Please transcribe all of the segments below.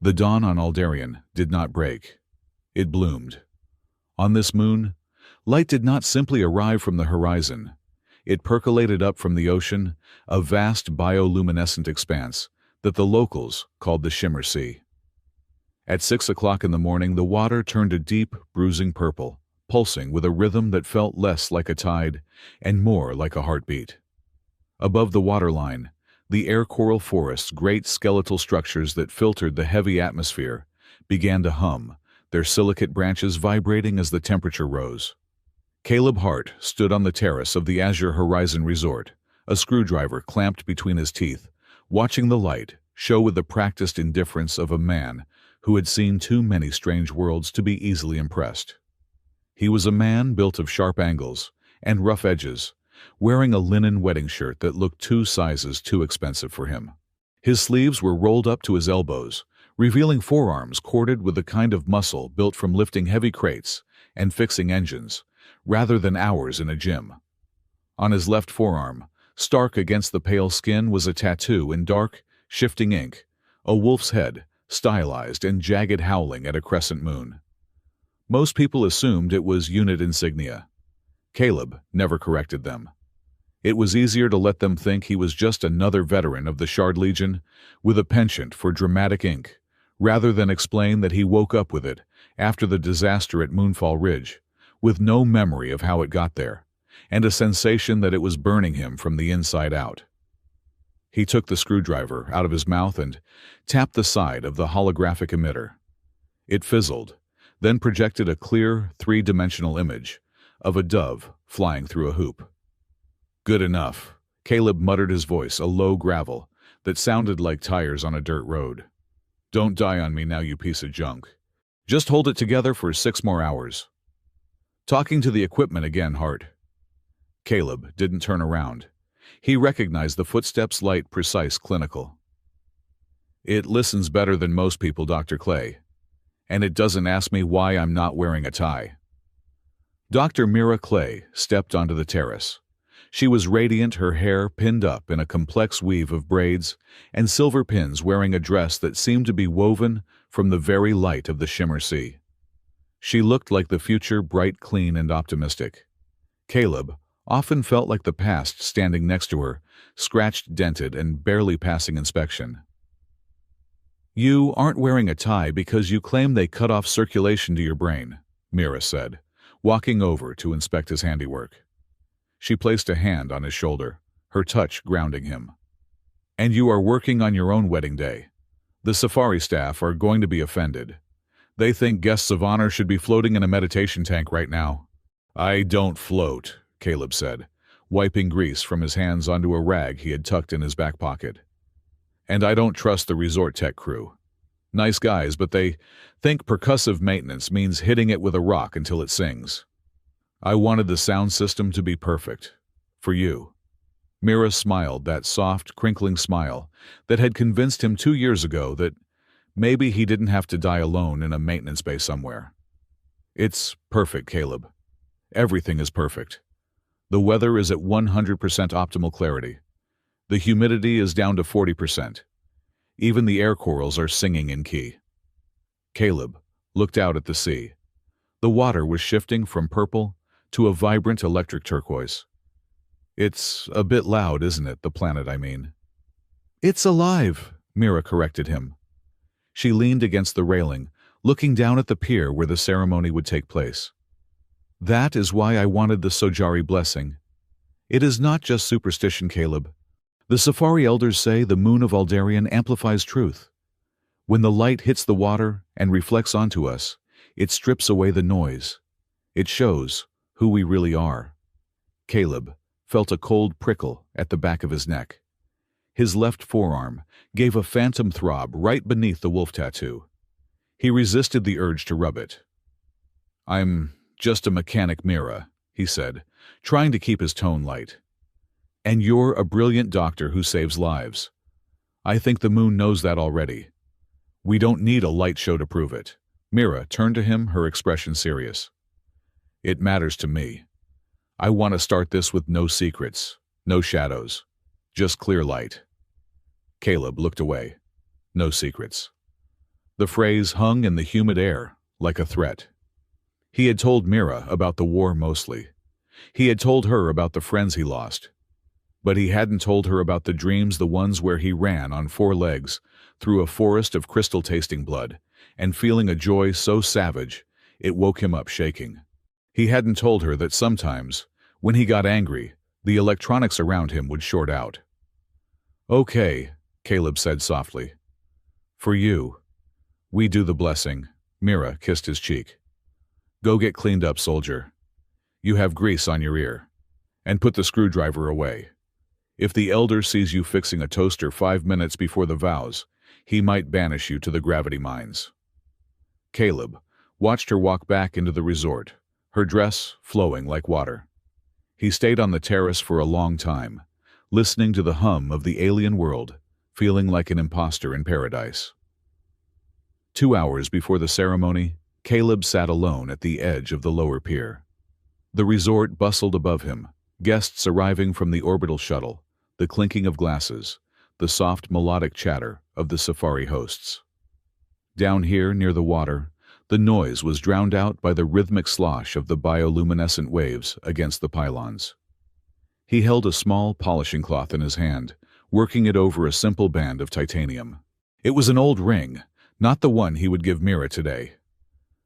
The dawn on Aldarion did not break. It bloomed. On this moon, light did not simply arrive from the horizon. It percolated up from the ocean, a vast bioluminescent expanse that the locals called the Shimmer Sea. At 6 o'clock in the morning, the water turned a deep, bruising purple, pulsing with a rhythm that felt less like a tide and more like a heartbeat. Above the waterline, the air coral forest's great skeletal structures that filtered the heavy atmosphere began to hum, their silicate branches vibrating as the temperature rose. Caleb Hart stood on the terrace of the Azure Horizon Resort, a screwdriver clamped between his teeth, watching the light show with the practiced indifference of a man who had seen too many strange worlds to be easily impressed. He was a man built of sharp angles and rough edges, wearing a linen wedding shirt that looked 2 sizes too expensive for him. His sleeves were rolled up to his elbows, revealing forearms corded with the kind of muscle built from lifting heavy crates and fixing engines, rather than hours in a gym. On his left forearm, stark against the pale skin, was a tattoo in dark, shifting ink, a wolf's head, stylized and jagged, howling at a crescent moon. Most people assumed it was unit insignia. Caleb never corrected them. It was easier to let them think he was just another veteran of the Shard Legion with a penchant for dramatic ink, rather than explain that he woke up with it after the disaster at Moonfall Ridge, with no memory of how it got there, and a sensation that it was burning him from the inside out. He took the screwdriver out of his mouth and tapped the side of the holographic emitter. It fizzled, then projected a clear, 3-dimensional image of a dove flying through a hoop. Good enough, Caleb muttered, his voice a low gravel that sounded like tires on a dirt road. Don't die on me now, you piece of junk. Just hold it together for 6 more hours. Talking to the equipment again, Hart. Caleb didn't turn around. He recognized the footsteps, light, precise, clinical. It listens better than most people, Dr. Clay. And it doesn't ask me why I'm not wearing a tie. Dr. Mira Clay stepped onto the terrace. She was radiant, her hair pinned up in a complex weave of braids and silver pins, wearing a dress that seemed to be woven from the very light of the Shimmer Sea. She looked like the future, bright, clean, and optimistic. Caleb often felt like the past standing next to her, scratched, dented, and barely passing inspection. You aren't wearing a tie because you claim they cut off circulation to your brain, Mira said, walking over to inspect his handiwork. She placed a hand on his shoulder, her touch grounding him. And you are working on your own wedding day. The safari staff are going to be offended. They think guests of honor should be floating in a meditation tank right now. I don't float, Caleb said, wiping grease from his hands onto a rag he had tucked in his back pocket. And I don't trust the resort tech crew. Nice guys, but they think percussive maintenance means hitting it with a rock until it sings. I wanted the sound system to be perfect. For you. Mira smiled, that soft, crinkling smile that had convinced him 2 years ago that maybe he didn't have to die alone in a maintenance bay somewhere. It's perfect, Caleb. Everything is perfect. The weather is at 100% optimal clarity. The humidity is down to 40%. Even the air corals are singing in key. Caleb looked out at the sea. The water was shifting from purple to a vibrant electric turquoise. It's a bit loud, isn't it, the planet, I mean? It's alive, Mira corrected him. She leaned against the railing, looking down at the pier where the ceremony would take place. That is why I wanted the Sojari blessing. It is not just superstition, Caleb. The Safari elders say the moon of Aldarion amplifies truth. When the light hits the water and reflects onto us, it strips away the noise. It shows who we really are. Caleb felt a cold prickle at the back of his neck. His left forearm gave a phantom throb right beneath the wolf tattoo. He resisted the urge to rub it. I'm just a mechanic, Mira, he said, trying to keep his tone light. And you're a brilliant doctor who saves lives. I think the moon knows that already. We don't need a light show to prove it. Mira turned to him, her expression serious. It matters to me. I want to start this with no secrets, no shadows, just clear light. Caleb looked away. No secrets. The phrase hung in the humid air, like a threat. He had told Mira about the war mostly. He had told her about the friends he lost. But he hadn't told her about the dreams, the ones where he ran on 4 legs through a forest of crystal-tasting blood, and feeling a joy so savage it woke him up shaking. He hadn't told her that sometimes, when he got angry, the electronics around him would short out. "Okay," Caleb said softly. "For you. We do the blessing." Mira kissed his cheek. "Go get cleaned up, soldier. You have grease on your ear. And put the screwdriver away. If the elder sees you fixing a toaster 5 minutes before the vows, he might banish you to the gravity mines." Caleb watched her walk back into the resort, her dress flowing like water. He stayed on the terrace for a long time, listening to the hum of the alien world, feeling like an imposter in paradise. 2 hours before the ceremony, Caleb sat alone at the edge of the lower pier. The resort bustled above him, guests arriving from the orbital shuttle, the clinking of glasses, the soft melodic chatter of the safari hosts. Down here near the water, the noise was drowned out by the rhythmic slosh of the bioluminescent waves against the pylons. He held a small polishing cloth in his hand, working it over a simple band of titanium. It was an old ring, not the one he would give Mira today.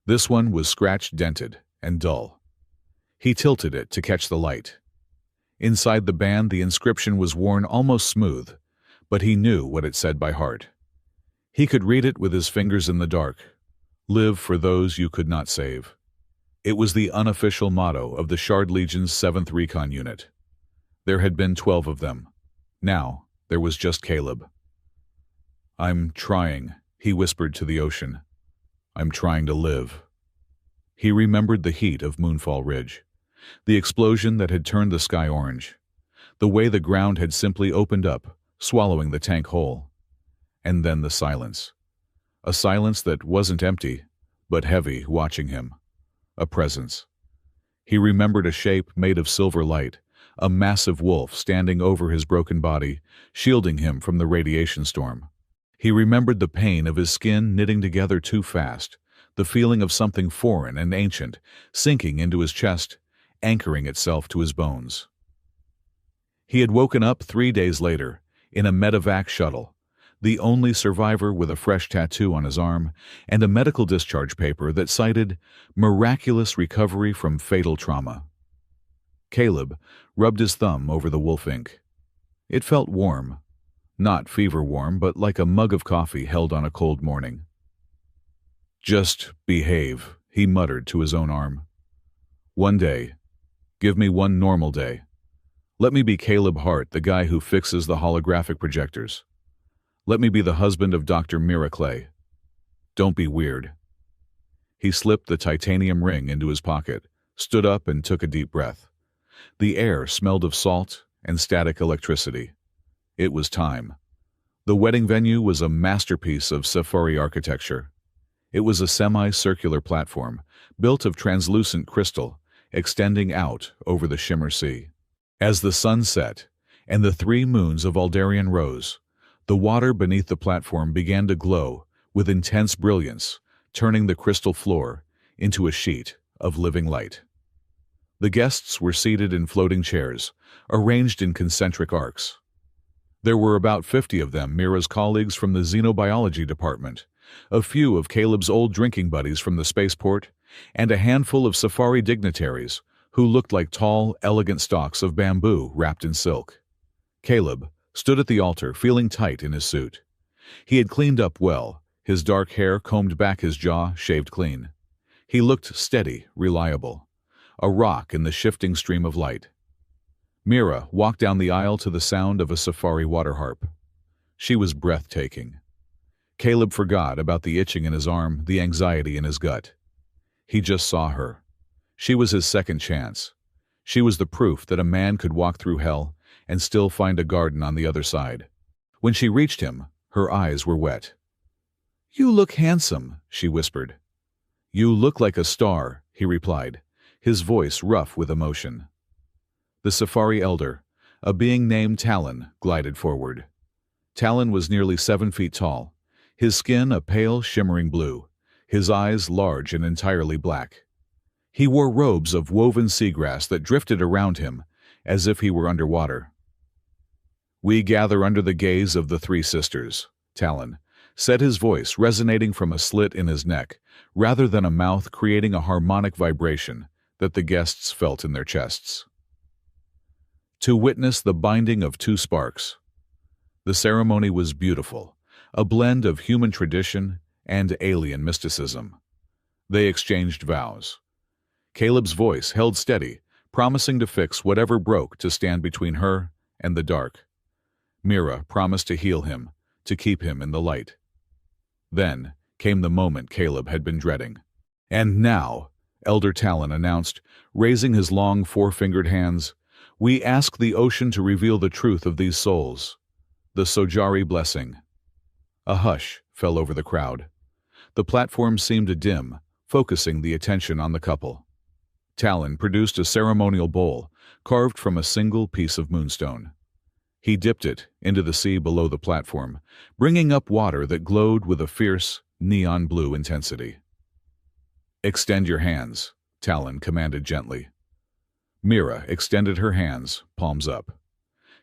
This one was scratch-dented and dull. He tilted it to catch the light. Inside the band, the inscription was worn almost smooth, but he knew what it said by heart. He could read it with his fingers in the dark. "Live for those you could not save." It was the unofficial motto of the Shard Legion's 7th Recon Unit. There had been 12 of them. Now, there was just Caleb. "I'm trying," he whispered to the ocean. "I'm trying to live." He remembered the heat of Moonfall Ridge, the explosion that had turned the sky orange, the way the ground had simply opened up, swallowing the tank whole. And then the silence. A silence that wasn't empty, but heavy, watching him. A presence. He remembered a shape made of silver light, a massive wolf standing over his broken body, shielding him from the radiation storm. He remembered the pain of his skin knitting together too fast, the feeling of something foreign and ancient sinking into his chest, anchoring itself to his bones. He had woken up 3 days later, in a medevac shuttle, the only survivor with a fresh tattoo on his arm and a medical discharge paper that cited miraculous recovery from fatal trauma. Caleb rubbed his thumb over the wolf ink. It felt warm. Not fever warm, but like a mug of coffee held on a cold morning. "Just behave," he muttered to his own arm. "One day. Give me one normal day. Let me be Caleb Hart, the guy who fixes the holographic projectors. Let me be the husband of Dr. Mira Clay. Don't be weird." He slipped the titanium ring into his pocket, stood up and took a deep breath. The air smelled of salt and static electricity. It was time. The wedding venue was a masterpiece of safari architecture. It was a semi-circular platform, built of translucent crystal, extending out over the shimmer sea. As the sun set, and the 3 moons of Aldarian rose, the water beneath the platform began to glow with intense brilliance, turning the crystal floor into a sheet of living light. The guests were seated in floating chairs, arranged in concentric arcs. There were about 50 of them, Mira's colleagues from the xenobiology department, a few of Caleb's old drinking buddies from the spaceport, and a handful of safari dignitaries who looked like tall, elegant stalks of bamboo wrapped in silk. Caleb stood at the altar, feeling tight in his suit. He had cleaned up well, his dark hair combed back, his jaw shaved clean. He looked steady, reliable, a rock in the shifting stream of light. Mira walked down the aisle to the sound of a safari water harp. She was breathtaking. Caleb forgot about the itching in his arm, the anxiety in his gut. He just saw her. She was his second chance. She was the proof that a man could walk through hell and still find a garden on the other side. When she reached him, her eyes were wet. "You look handsome," she whispered. "You look like a star," he replied, his voice rough with emotion. The safari elder, a being named Talon, glided forward. Talon was nearly 7 feet tall, his skin a pale, shimmering blue, his eyes large and entirely black. He wore robes of woven seagrass that drifted around him as if he were underwater. "We gather under the gaze of the three sisters," Talon said, his voice resonating from a slit in his neck rather than a mouth, creating a harmonic vibration that the guests felt in their chests. To witness the binding of two sparks. The ceremony was beautiful, a blend of human tradition and alien mysticism. They exchanged vows. Caleb's voice held steady, promising to fix whatever broke to stand between her and the dark. Mira promised to heal him, to keep him in the light. Then came the moment Caleb had been dreading. "And now," Elder Talon announced, raising his long four-fingered hands, "we ask the ocean to reveal the truth of these souls. The Sojari blessing." A hush fell over the crowd. The platform seemed to dim, focusing the attention on the couple. Talon produced a ceremonial bowl carved from a single piece of moonstone. He dipped it into the sea below the platform, bringing up water that glowed with a fierce, neon blue intensity. "Extend your hands," Talon commanded gently. Mira extended her hands, palms up.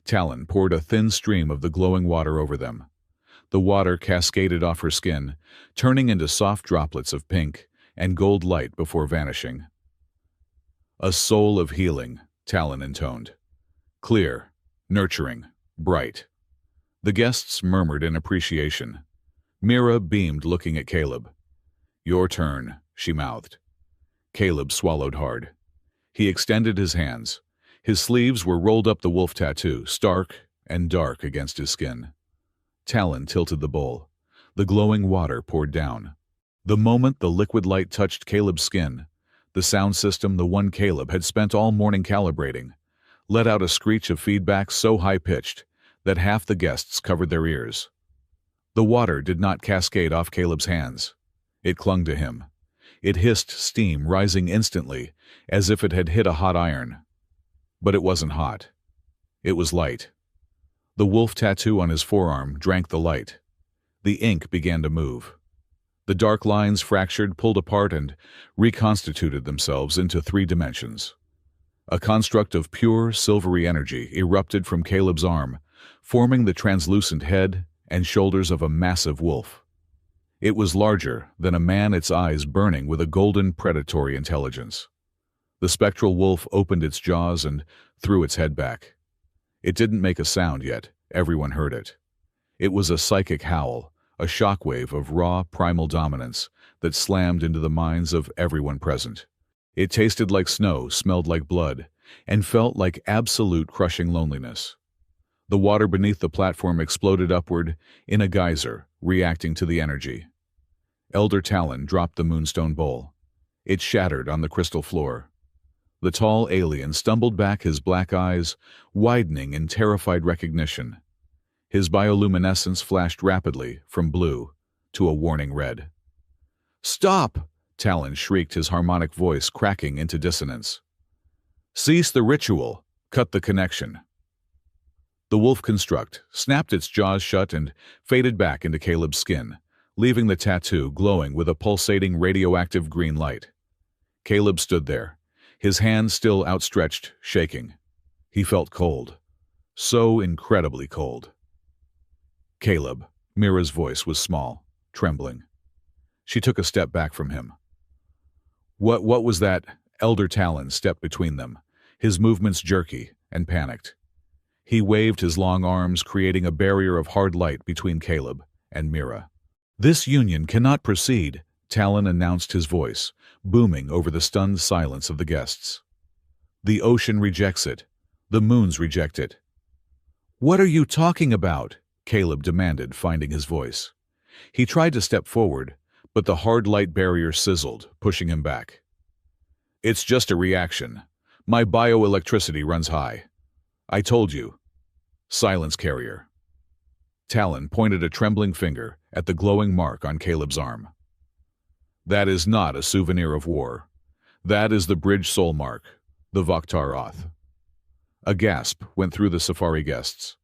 Talon poured a thin stream of the glowing water over them. The water cascaded off her skin, turning into soft droplets of pink and gold light before vanishing. "A soul of healing," Talon intoned. "Clear, nurturing, bright." The guests murmured in appreciation. Mira beamed, looking at Caleb. "Your turn," she mouthed. Caleb swallowed hard. He extended his hands. His sleeves were rolled up the wolf tattoo, stark and dark against his skin. Talon tilted the bowl. The glowing water poured down. The moment the liquid light touched Caleb's skin, the sound system, the one Caleb had spent all morning calibrating, let out a screech of feedback so high-pitched that half the guests covered their ears. The water did not cascade off Caleb's hands. It clung to him. It hissed steam, rising instantly, as if it had hit a hot iron. But it wasn't hot. It was light. The wolf tattoo on his forearm drank the light. The ink began to move. The dark lines fractured, pulled apart, and reconstituted themselves into 3 dimensions. A construct of pure, silvery energy erupted from Caleb's arm, forming the translucent head and shoulders of a massive wolf. It was larger than a man, its eyes burning with a golden, predatory intelligence. The spectral wolf opened its jaws and threw its head back. It didn't make a sound yet. Everyone heard it. It was a psychic howl, a shockwave of raw, primal dominance that slammed into the minds of everyone present. It tasted like snow, smelled like blood, and felt like absolute crushing loneliness. The water beneath the platform exploded upward in a geyser, reacting to the energy. Elder Talon dropped the moonstone bowl. It shattered on the crystal floor. The tall alien stumbled back, his black eyes widening in terrified recognition. His bioluminescence flashed rapidly from blue to a warning red. "Stop!" Talon shrieked, his harmonic voice cracking into dissonance. "Cease the ritual! Cut the connection!" The wolf construct snapped its jaws shut and faded back into Caleb's skin, leaving the tattoo glowing with a pulsating radioactive green light. Caleb stood there, his hands still outstretched, shaking. He felt cold. So incredibly cold. "Caleb," Mira's voice was small, trembling. She took a step back from him. What was that?" Elder Talon stepped between them, his movements jerky and panicked. He waved his long arms, creating a barrier of hard light between Caleb and Mira. "This union cannot proceed," Talon announced, his voice booming over the stunned silence of the guests. "The ocean rejects it. The moons reject it." "What are you talking about?" Caleb demanded, finding his voice. He tried to step forward, but the hard light barrier sizzled, pushing him back. "It's just a reaction. My bioelectricity runs high. I told you. Silence carrier." Talon pointed a trembling finger at the glowing mark on Caleb's arm. "That is not a souvenir of war. That is the bridge soul mark, the Vaktar Oth." A gasp went through the safari guests.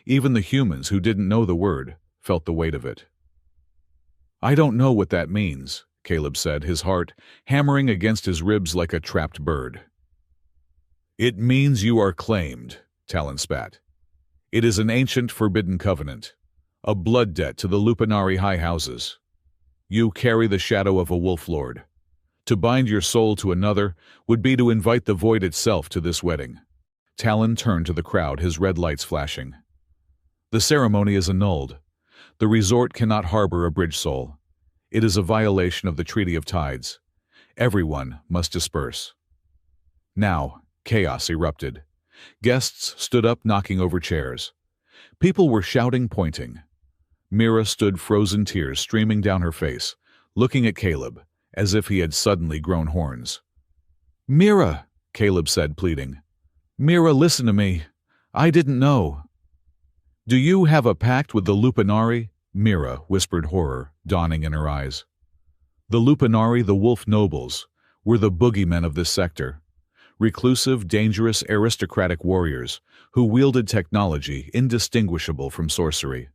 Even the humans who didn't know the word felt the weight of it. I don't know what that means, Caleb said, his heart hammering against his ribs like a trapped bird. It means you are claimed, Talon spat. It is an ancient forbidden covenant, a blood debt to the Lupanari high houses. You carry the shadow of a wolf lord. To bind your soul to another would be to invite the void itself to this wedding. Talon turned to the crowd, his red lights flashing. The ceremony is annulled. The resort cannot harbor a bridge soul. It is a violation of the Treaty of Tides. Everyone must disperse. Now, chaos erupted. Guests stood up, knocking over chairs. People were shouting, pointing. Mira stood, frozen tears streaming down her face, looking at Caleb, as if he had suddenly grown horns. "Mira," Caleb said, pleading. "Mira, listen to me. I didn't know." "Do you have a pact with the Lupanari?" Mira whispered, horror dawning in her eyes. The Lupanari, the wolf nobles, were the boogeymen of this sector. Reclusive, dangerous, aristocratic warriors who wielded technology indistinguishable from sorcery.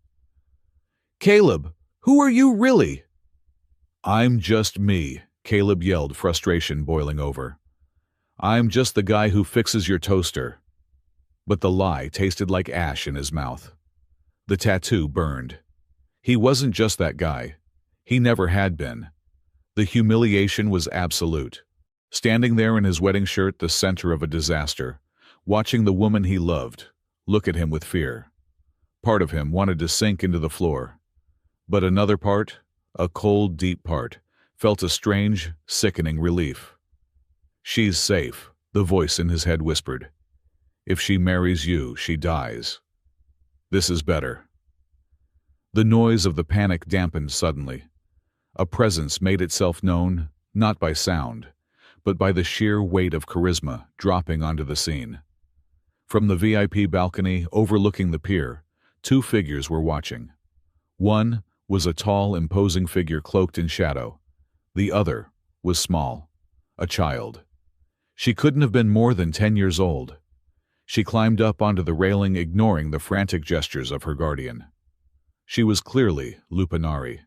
"Caleb, who are you really?" "I'm just me," Caleb yelled, frustration boiling over. "I'm just the guy who fixes your toaster." But the lie tasted like ash in his mouth. The tattoo burned. He wasn't just that guy. He never had been. The humiliation was absolute. Standing there in his wedding shirt, the center of a disaster, watching the woman he loved look at him with fear. Part of him wanted to sink into the floor. But another part, a cold, deep part, felt a strange, sickening relief. "She's safe," the voice in his head whispered. "If she marries you, she dies. This is better." The noise of the panic dampened suddenly. A presence made itself known, not by sound, but by the sheer weight of charisma dropping onto the scene. From the VIP balcony overlooking the pier, two figures were watching. One was a tall, imposing figure cloaked in shadow. The other was small, a child. She couldn't have been more than 10 years old. She climbed up onto the railing, ignoring the frantic gestures of her guardian. She was clearly Lupanari.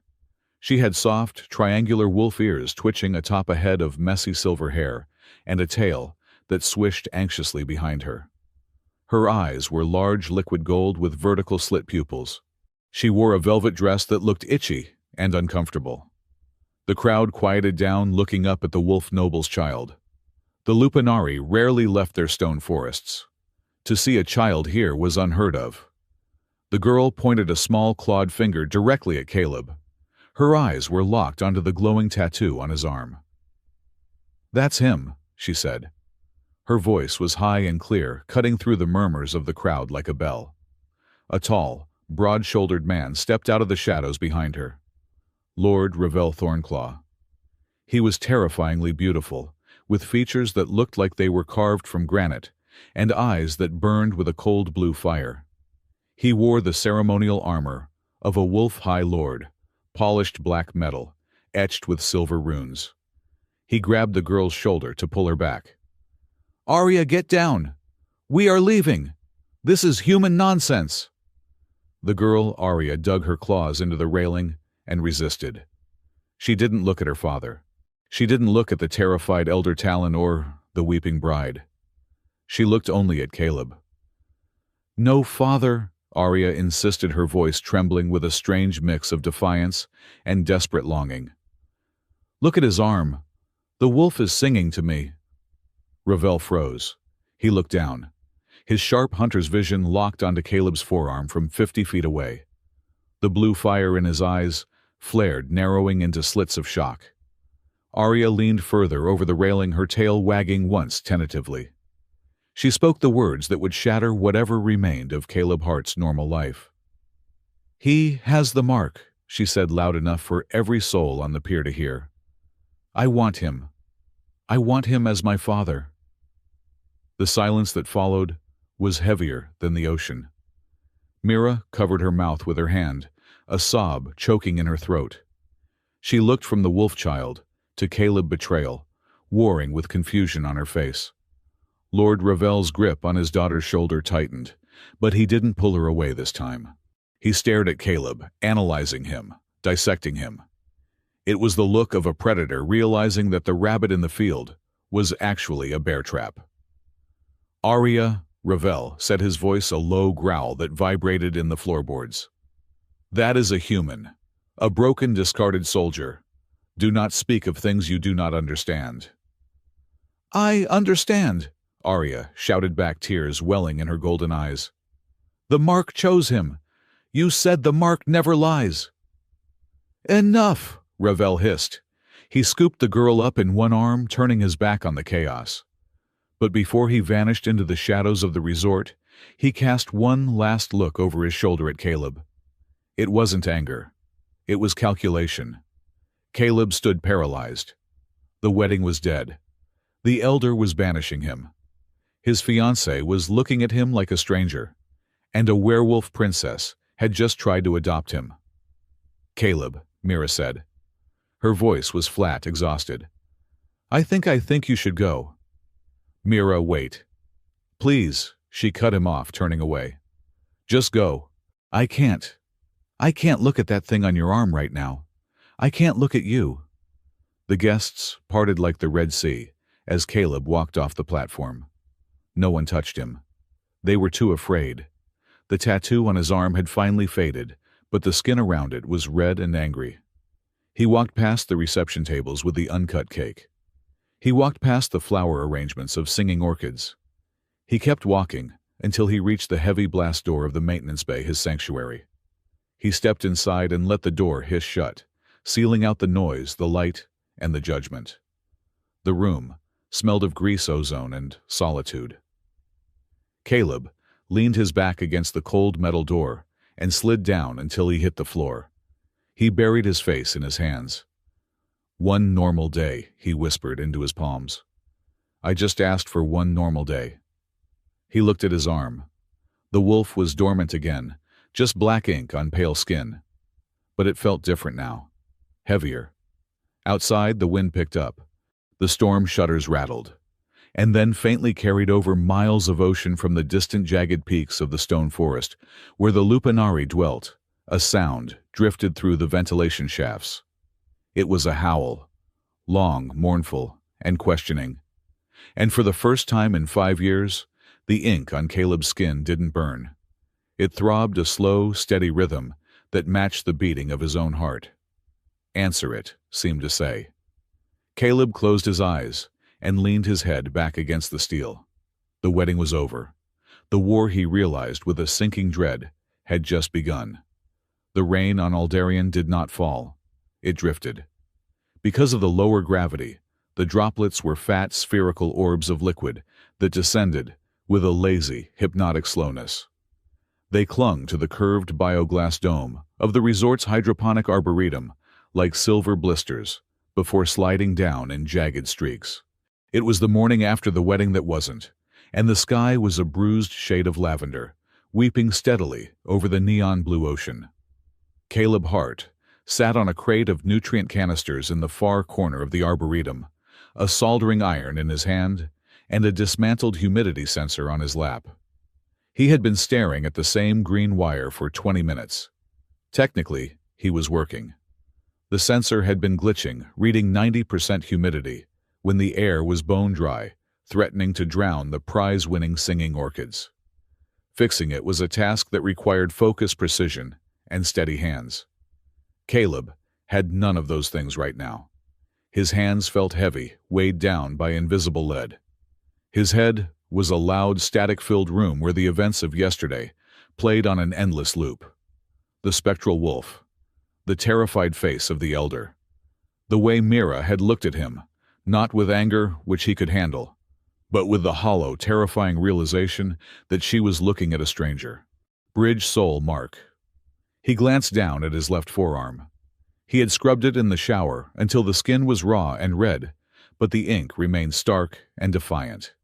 She had soft, triangular wolf ears twitching atop a head of messy silver hair, and a tail that swished anxiously behind her. Her eyes were large liquid gold with vertical slit pupils. She wore a velvet dress that looked itchy and uncomfortable. The crowd quieted down, looking up at the wolf noble's child. The Lupanari rarely left their stone forests. To see a child here was unheard of. The girl pointed a small clawed finger directly at Caleb. Her eyes were locked onto the glowing tattoo on his arm. "That's him," she said. Her voice was high and clear, cutting through the murmurs of the crowd like a bell. A tall, broad-shouldered man stepped out of the shadows behind her. Lord Ravel Thornclaw. He was terrifyingly beautiful, with features that looked like they were carved from granite, and eyes that burned with a cold blue fire. He wore the ceremonial armor of a wolf-high lord, polished black metal, etched with silver runes. He grabbed the girl's shoulder to pull her back. "Arya, get down! We are leaving! This is human nonsense!" The girl, Arya, dug her claws into the railing and resisted. She didn't look at her father. She didn't look at the terrified elder Talon or the weeping bride. She looked only at Caleb. "No, father," Arya insisted, her voice trembling with a strange mix of defiance and desperate longing. "Look at his arm. The wolf is singing to me." Ravel froze. He looked down. His sharp hunter's vision locked onto Caleb's forearm from 50 feet away. The blue fire in his eyes flared, narrowing into slits of shock. Arya leaned further over the railing, her tail wagging once tentatively. She spoke the words that would shatter whatever remained of Caleb Hart's normal life. "He has the mark," she said loud enough for every soul on the pier to hear. "I want him. I want him as my father." The silence that followed was heavier than the ocean. Mira covered her mouth with her hand, a sob choking in her throat. She looked from the wolf child to Caleb betrayal, warring with confusion on her face. Lord Ravel's grip on his daughter's shoulder tightened, but he didn't pull her away this time. He stared at Caleb, analyzing him, dissecting him. It was the look of a predator realizing that the rabbit in the field was actually a bear trap. "Arya, Ravel," said, his voice a low growl that vibrated in the floorboards. "That is a human, a broken, discarded soldier. Do not speak of things you do not understand." "I understand," Arya shouted back, tears welling in her golden eyes. "The Mark chose him. You said the Mark never lies." "Enough," Ravel hissed. He scooped the girl up in one arm, turning his back on the chaos. But before he vanished into the shadows of the resort, he cast one last look over his shoulder at Caleb. It wasn't anger. It was calculation. Caleb stood paralyzed. The wedding was dead. The elder was banishing him. His fiancée was looking at him like a stranger, and a werewolf princess had just tried to adopt him. "Caleb," Mira said. Her voice was flat, exhausted. I think you should go." "Mira, wait." "Please," she cut him off, turning away. "Just go." I can't look at that thing on your arm right now. I can't look at you." The guests parted like the Red Sea as Caleb walked off the platform. No one touched him. They were too afraid. The tattoo on his arm had finally faded, but the skin around it was red and angry. He walked past the reception tables with the uncut cake. He walked past the flower arrangements of singing orchids. He kept walking until he reached the heavy blast door of the maintenance bay, his sanctuary. He stepped inside and let the door hiss shut, sealing out the noise, the light, and the judgment. The room smelled of grease, ozone, and solitude. Caleb leaned his back against the cold metal door and slid down until he hit the floor. He buried his face in his hands. "One normal day," he whispered into his palms. "I just asked for one normal day." He looked at his arm. The wolf was dormant again, just black ink on pale skin. But it felt different now. Heavier. Outside, the wind picked up. The storm shutters rattled, and then faintly carried over miles of ocean from the distant jagged peaks of the stone forest, where the Lupanari dwelt. A sound drifted through the ventilation shafts. It was a howl, long, mournful, and questioning. And for the first time in 5 years, the ink on Caleb's skin didn't burn. It throbbed a slow, steady rhythm that matched the beating of his own heart. "Answer it," seemed to say. Caleb closed his eyes and leaned his head back against the steel. The wedding was over. The war, he realized with a sinking dread, had just begun. The rain on Aldarion did not fall. It drifted. Because of the lower gravity, the droplets were fat, spherical orbs of liquid that descended with a lazy, hypnotic slowness. They clung to the curved bioglass dome of the resort's hydroponic arboretum like silver blisters before sliding down in jagged streaks. It was the morning after the wedding that wasn't, and the sky was a bruised shade of lavender, weeping steadily over the neon blue ocean. Caleb Hart sat on a crate of nutrient canisters in the far corner of the arboretum, a soldering iron in his hand and a dismantled humidity sensor on his lap. He had been staring at the same green wire for 20 minutes. Technically, he was working. The sensor had been glitching, reading 90% humidity, when the air was bone dry, threatening to drown the prize-winning singing orchids. Fixing it was a task that required focus, precision, and steady hands. Caleb had none of those things right now. His hands felt heavy, weighed down by invisible lead. His head was a loud, static-filled room where the events of yesterday played on an endless loop. The spectral wolf, the terrified face of the elder, the way Mira had looked at him, not with anger, which he could handle, but with the hollow, terrifying realization that she was looking at a stranger. Bridge Soul Mark. He glanced down at his left forearm. He had scrubbed it in the shower until the skin was raw and red, but the ink remained stark and defiant.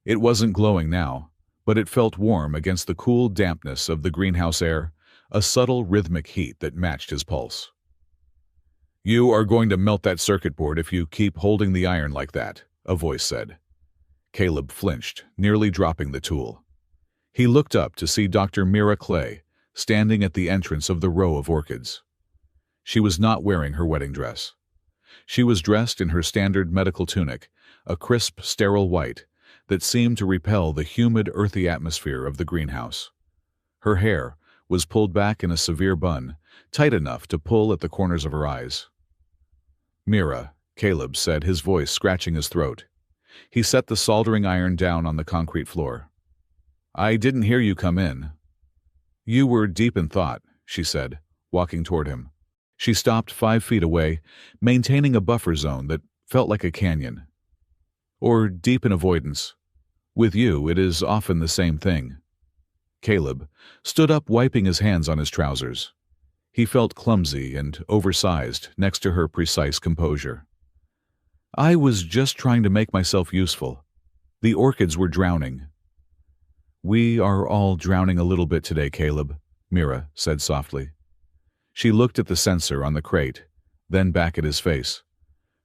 It wasn't glowing now, but it felt warm against the cool dampness of the greenhouse air, a subtle rhythmic heat that matched his pulse. "You are going to melt that circuit board if you keep holding the iron like that," a voice said. Caleb flinched, nearly dropping the tool. He looked up to see Dr. Mira Clay standing at the entrance of the row of orchids. She was not wearing her wedding dress. She was dressed in her standard medical tunic, a crisp, sterile white that seemed to repel the humid, earthy atmosphere of the greenhouse. Her hair was pulled back in a severe bun, tight enough to pull at the corners of her eyes. "Mira," Caleb said, his voice scratching his throat. He set the soldering iron down on the concrete floor. "I didn't hear you come in." "You were deep in thought," she said, walking toward him. She stopped 5 feet away, maintaining a buffer zone that felt like a canyon. "Or deep in avoidance. With you, it is often the same thing." Caleb stood up, wiping his hands on his trousers. He felt clumsy and oversized next to her precise composure. "I was just trying to make myself useful. The orchids were drowning." "We are all drowning a little bit today, Caleb," Mira said softly. She looked at the sensor on the crate, then back at his face.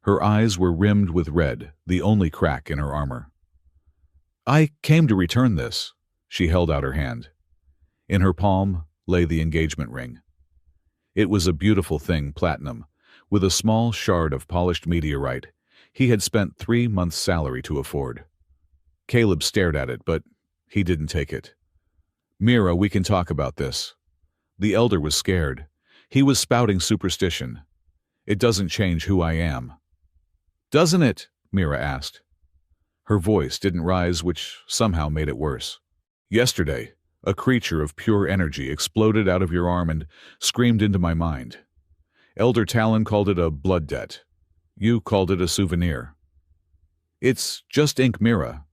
Her eyes were rimmed with red, the only crack in her armor. "I came to return this." She held out her hand. In her palm lay the engagement ring. It was a beautiful thing, platinum, with a small shard of polished meteorite he had spent 3 months' salary to afford. Caleb stared at it, but he didn't take it. "Mira, we can talk about this." The elder was scared. He was spouting superstition. "It doesn't change who I am." "Doesn't it?" Mira asked. Her voice didn't rise, which somehow made it worse. "Yesterday, a creature of pure energy exploded out of your arm and screamed into my mind. Elder Talon called it a blood debt. You called it a souvenir." "It's just ink, Mira.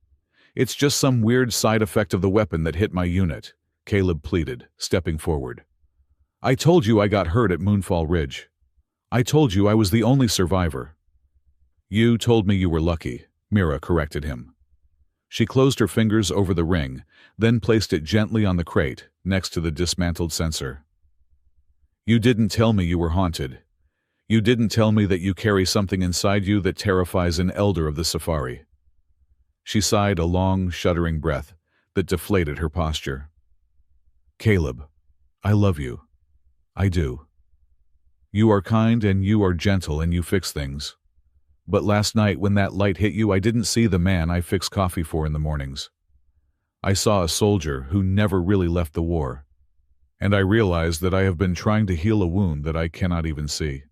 It's just some weird side effect of the weapon that hit my unit," Caleb pleaded, stepping forward. "I told you I got hurt at Moonfall Ridge. I told you I was the only survivor." "You told me you were lucky," Mira corrected him. She closed her fingers over the ring, then placed it gently on the crate next to the dismantled sensor. "You didn't tell me you were haunted. You didn't tell me that you carry something inside you that terrifies an elder of the safari." She sighed a long, shuddering breath that deflated her posture. "Caleb, I love you. I do. You are kind and you are gentle and you fix things. But last night when that light hit you, I didn't see the man I fix coffee for in the mornings. I saw a soldier who never really left the war. And I realized that I have been trying to heal a wound that I cannot even see."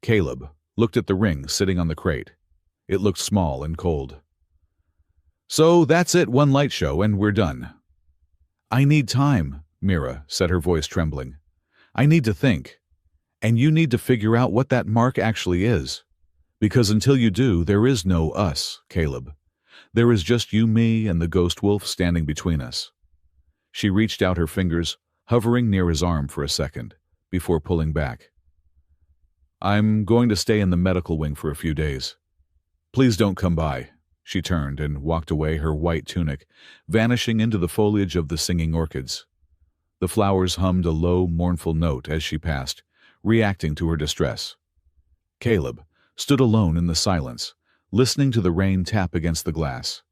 Caleb looked at the ring sitting on the crate. It looked small and cold. "So that's it, one light show, and we're done." "I need time," Mira said, her voice trembling. "I need to think. And you need to figure out what that mark actually is. Because until you do, there is no us, Caleb. There is just you, me, and the ghost wolf standing between us." She reached out her fingers, hovering near his arm for a second, before pulling back. "I'm going to stay in the medical wing for a few days. Please don't come by." She turned and walked away, her white tunic vanishing into the foliage of the singing orchids. The flowers hummed a low, mournful note as she passed, reacting to her distress. Caleb stood alone in the silence, listening to the rain tap against the glass.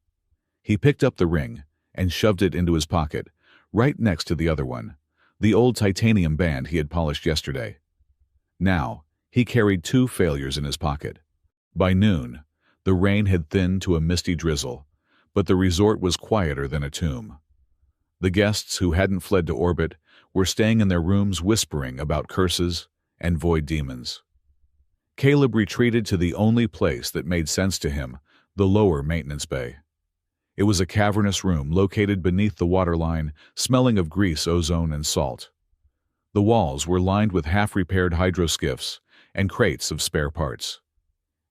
He picked up the ring and shoved it into his pocket, right next to the other one, the old titanium band he had polished yesterday. Now, he carried 2 failures in his pocket. By noon, the rain had thinned to a misty drizzle, but the resort was quieter than a tomb. The guests who hadn't fled to orbit were staying in their rooms whispering about curses and void demons. Caleb retreated to the only place that made sense to him, the lower maintenance bay. It was a cavernous room located beneath the waterline, smelling of grease, ozone, and salt. The walls were lined with half-repaired hydroskiffs and crates of spare parts.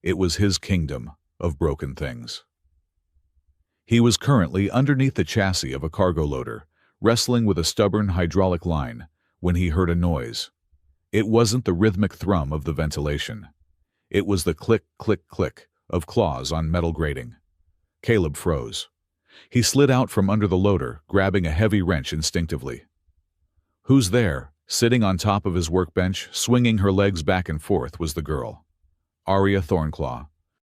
It was his kingdom of broken things. He was currently underneath the chassis of a cargo loader, wrestling with a stubborn hydraulic line, when he heard a noise. It wasn't the rhythmic thrum of the ventilation. It was the click, click, click of claws on metal grating. Caleb froze. He slid out from under the loader, grabbing a heavy wrench instinctively. "Who's there?" Sitting on top of his workbench, swinging her legs back and forth, was the girl. Arya Thornclaw.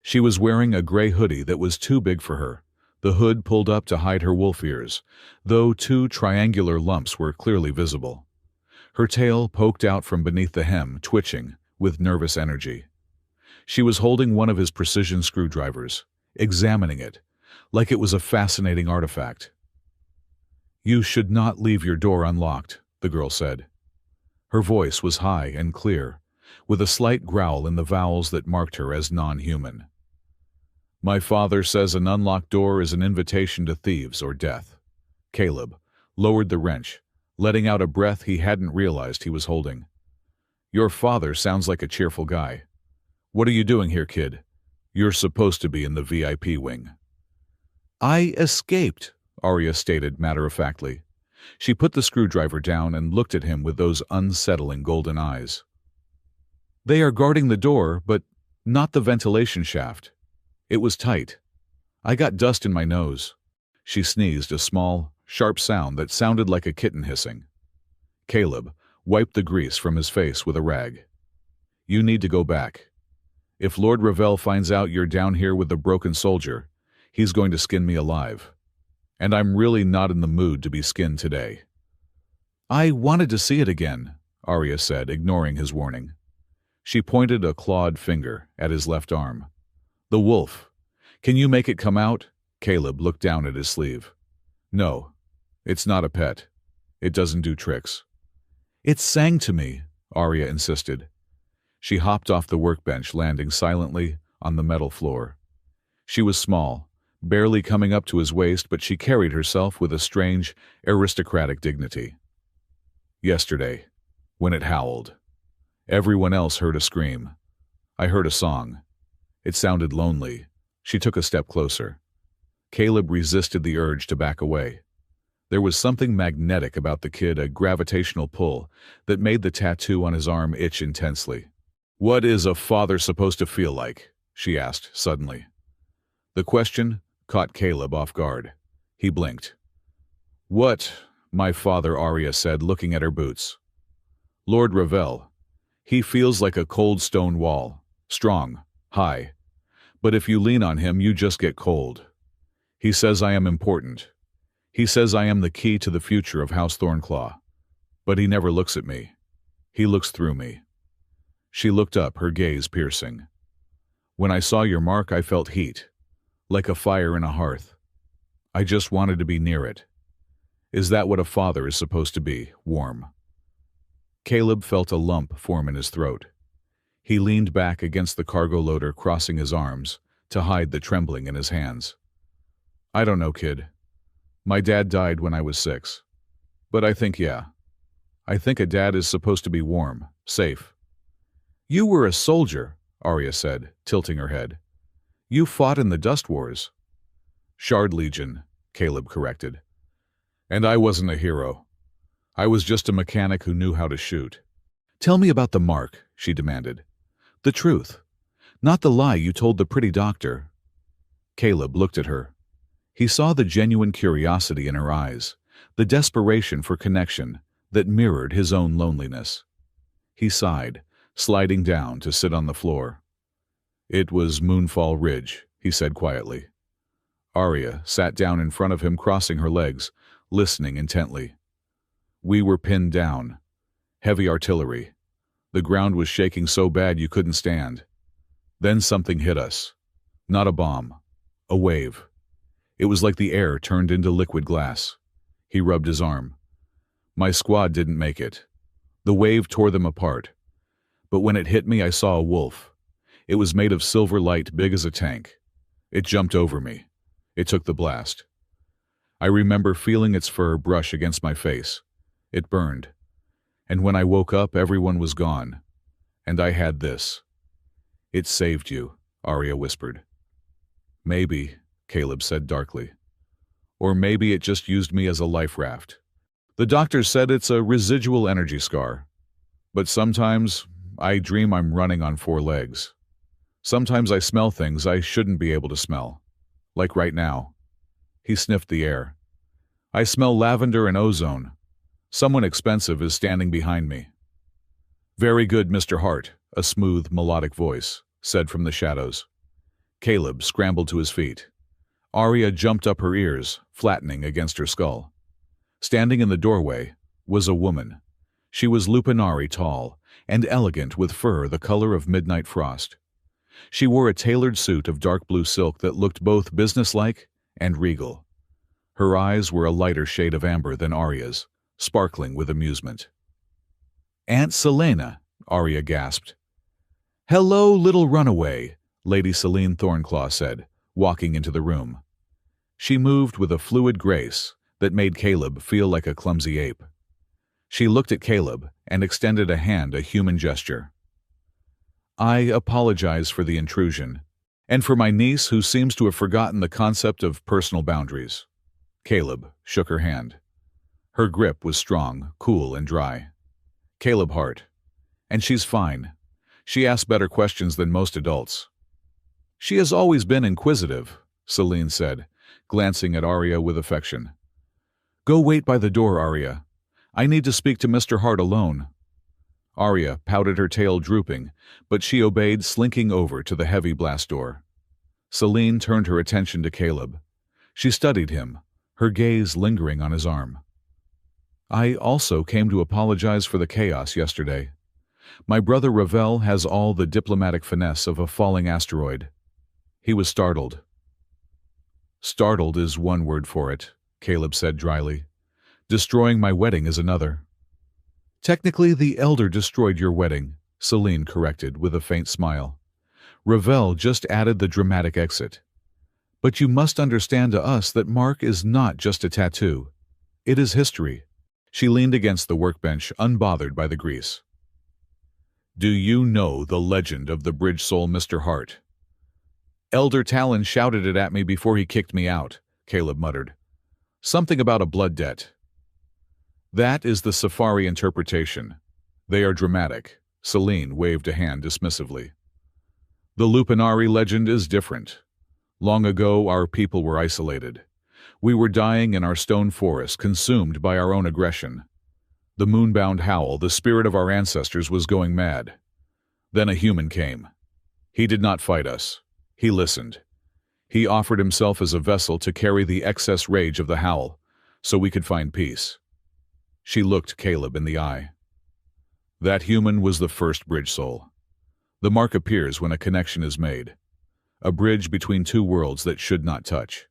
She was wearing a gray hoodie that was too big for her, the hood pulled up to hide her wolf ears, though 2 triangular lumps were clearly visible. Her tail poked out from beneath the hem, twitching, with nervous energy. She was holding one of his precision screwdrivers, examining it, like it was a fascinating artifact. "You should not leave your door unlocked," the girl said. Her voice was high and clear, with a slight growl in the vowels that marked her as non-human. "My father says an unlocked door is an invitation to thieves or death." Caleb lowered the wrench, letting out a breath he hadn't realized he was holding. "Your father sounds like a cheerful guy. What are you doing here, kid? You're supposed to be in the VIP wing." "I escaped," Arya stated matter-of-factly. She put the screwdriver down and looked at him with those unsettling golden eyes. "They are guarding the door, but not the ventilation shaft. It was tight. I got dust in my nose." She sneezed, a small, sharp sound that sounded like a kitten hissing. Caleb wiped the grease from his face with a rag. "You need to go back. If Lord Ravel finds out you're down here with the broken soldier, he's going to skin me alive. And I'm really not in the mood to be skinned today." "I wanted to see it again," Arya said, ignoring his warning. She pointed a clawed finger at his left arm. "The wolf. Can you make it come out?" Caleb looked down at his sleeve. "No, it's not a pet. It doesn't do tricks." "It sang to me," Arya insisted. She hopped off the workbench, landing silently on the metal floor. She was small, barely coming up to his waist, but she carried herself with a strange, aristocratic dignity. "Yesterday, when it howled, everyone else heard a scream. I heard a song. It sounded lonely." She took a step closer. Caleb resisted the urge to back away. There was something magnetic about the kid, a gravitational pull that made the tattoo on his arm itch intensely. "What is a father supposed to feel like?" she asked suddenly. The question caught Caleb off guard. He blinked. "What?" my father, Arya said, looking at her boots. "Lord Ravel. He feels like a cold stone wall. Strong, high. But if you lean on him, you just get cold. He says I am important. He says I am the key to the future of House Thornclaw. But he never looks at me. He looks through me." She looked up, her gaze piercing. "When I saw your mark, I felt heat, like a fire in a hearth. I just wanted to be near it. Is that what a father is supposed to be, warm?" Caleb felt a lump form in his throat. He leaned back against the cargo loader, crossing his arms to hide the trembling in his hands. "I don't know, kid. My dad died when I was 6. But I think, yeah. I think a dad is supposed to be warm, safe." "You were a soldier," Arya said, tilting her head. "You fought in the Dust Wars." "Shard Legion," Caleb corrected. "And I wasn't a hero. I was just a mechanic who knew how to shoot." "Tell me about the mark," she demanded. "The truth. Not the lie you told the pretty doctor." Caleb looked at her. He saw the genuine curiosity in her eyes, the desperation for connection that mirrored his own loneliness. He sighed, sliding down to sit on the floor. "It was Moonfall Ridge," he said quietly. Arya sat down in front of him, crossing her legs, listening intently. "We were pinned down. Heavy artillery. The ground was shaking so bad you couldn't stand. Then something hit us. Not a bomb. A wave. It was like the air turned into liquid glass." He rubbed his arm. "My squad didn't make it. The wave tore them apart. But when it hit me, I saw a wolf. It was made of silver light, big as a tank. It jumped over me. It took the blast. I remember feeling its fur brush against my face. It burned. And when I woke up, everyone was gone. And I had this." "It saved you," Arya whispered. "Maybe," Caleb said darkly. "Or maybe it just used me as a life raft. The doctor said it's a residual energy scar. But sometimes I dream I'm running on 4 legs. Sometimes I smell things I shouldn't be able to smell. Like right now." He sniffed the air. "I smell lavender and ozone. Someone expensive is standing behind me." "Very good, Mr. Hart," a smooth, melodic voice said from the shadows. Caleb scrambled to his feet. Arya jumped up, her ears flattening against her skull. Standing in the doorway was a woman. She was lupinari tall, and elegant with fur the color of midnight frost. She wore a tailored suit of dark blue silk that looked both businesslike and regal. Her eyes were a lighter shade of amber than Arya's, sparkling with amusement. "Aunt Selena," Arya gasped. "Hello, little runaway," Lady Selene Thornclaw said, walking into the room. She moved with a fluid grace that made Caleb feel like a clumsy ape. She looked at Caleb and extended a hand, a human gesture. "I apologize for the intrusion, and for my niece who seems to have forgotten the concept of personal boundaries." Caleb shook her hand. Her grip was strong, cool, and dry. "Caleb Hart. And she's fine. She asks better questions than most adults." "She has always been inquisitive," Selene said, glancing at Arya with affection. "Go wait by the door, Arya. I need to speak to Mr. Hart alone." Arya pouted, her tail drooping, but she obeyed, slinking over to the heavy blast door. Selene turned her attention to Caleb. She studied him, her gaze lingering on his arm. "I also came to apologize for the chaos yesterday. My brother Ravel has all the diplomatic finesse of a falling asteroid." He was startled. "Startled is one word for it," Caleb said dryly. "Destroying my wedding is another." "Technically, the Elder destroyed your wedding," Selene corrected with a faint smile. "Ravel just added the dramatic exit. But you must understand to us that Mark is not just a tattoo. It is history." She leaned against the workbench, unbothered by the grease. "Do you know the legend of the bridge soul, Mr. Hart?" "Elder Talon shouted it at me before he kicked me out," Caleb muttered. "Something about a blood debt." "That is the Safari interpretation. They are dramatic." Selene waved a hand dismissively. "The Lupanari legend is different. Long ago our people were isolated. We were dying in our stone forest, consumed by our own aggression. The moonbound howl, the spirit of our ancestors, was going mad. Then a human came. He did not fight us. He listened. He offered himself as a vessel to carry the excess rage of the howl, so we could find peace." She looked Caleb in the eye. "That human was the first bridge soul. The mark appears when a connection is made. A bridge between two worlds that should not touch.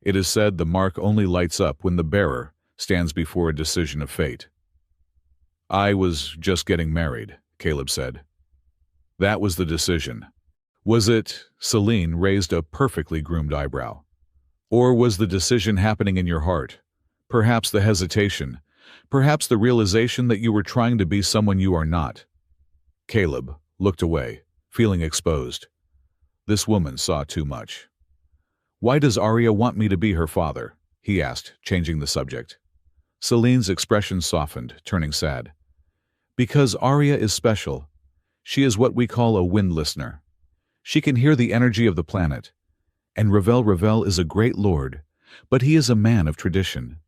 It is said the mark only lights up when the bearer stands before a decision of fate." "I was just getting married," Caleb said. "That was the decision. Was it?" Selene raised a perfectly groomed eyebrow. "Or was the decision happening in your heart? Perhaps the hesitation, perhaps the realization that you were trying to be someone you are not." Caleb looked away, feeling exposed. This woman saw too much. "Why does Arya want me to be her father?" he asked, changing the subject. Selene's expression softened, turning sad. "Because Arya is special. She is what we call a wind listener. She can hear the energy of the planet. And Ravel is a great lord, but he is a man of tradition.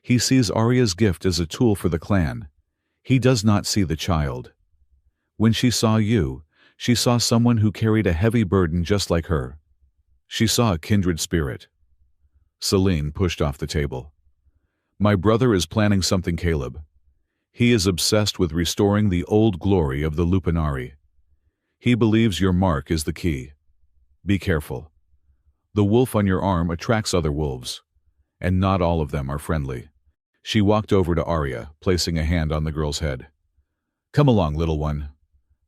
He sees Arya's gift as a tool for the clan. He does not see the child. When she saw you, she saw someone who carried a heavy burden just like her. She saw a kindred spirit." Selene pushed off the table. "My brother is planning something, Caleb. He is obsessed with restoring the old glory of the Lupanari. He believes your mark is the key. Be careful. The wolf on your arm attracts other wolves, and not all of them are friendly." She walked over to Arya, placing a hand on the girl's head. "Come along, little one,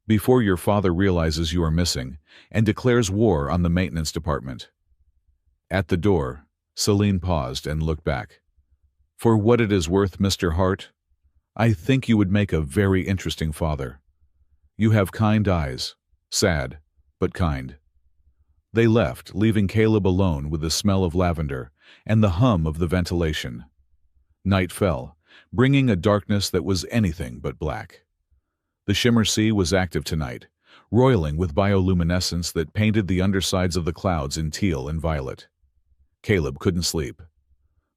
before your father realizes you are missing and declares war on the maintenance department." At the door, Selene paused and looked back. "For what it is worth, Mr. Hart, I think you would make a very interesting father. You have kind eyes, sad, but kind." They left, leaving Caleb alone with the smell of lavender and the hum of the ventilation. Night fell, bringing a darkness that was anything but black. The Shimmer Sea was active tonight, roiling with bioluminescence that painted the undersides of the clouds in teal and violet. Caleb couldn't sleep.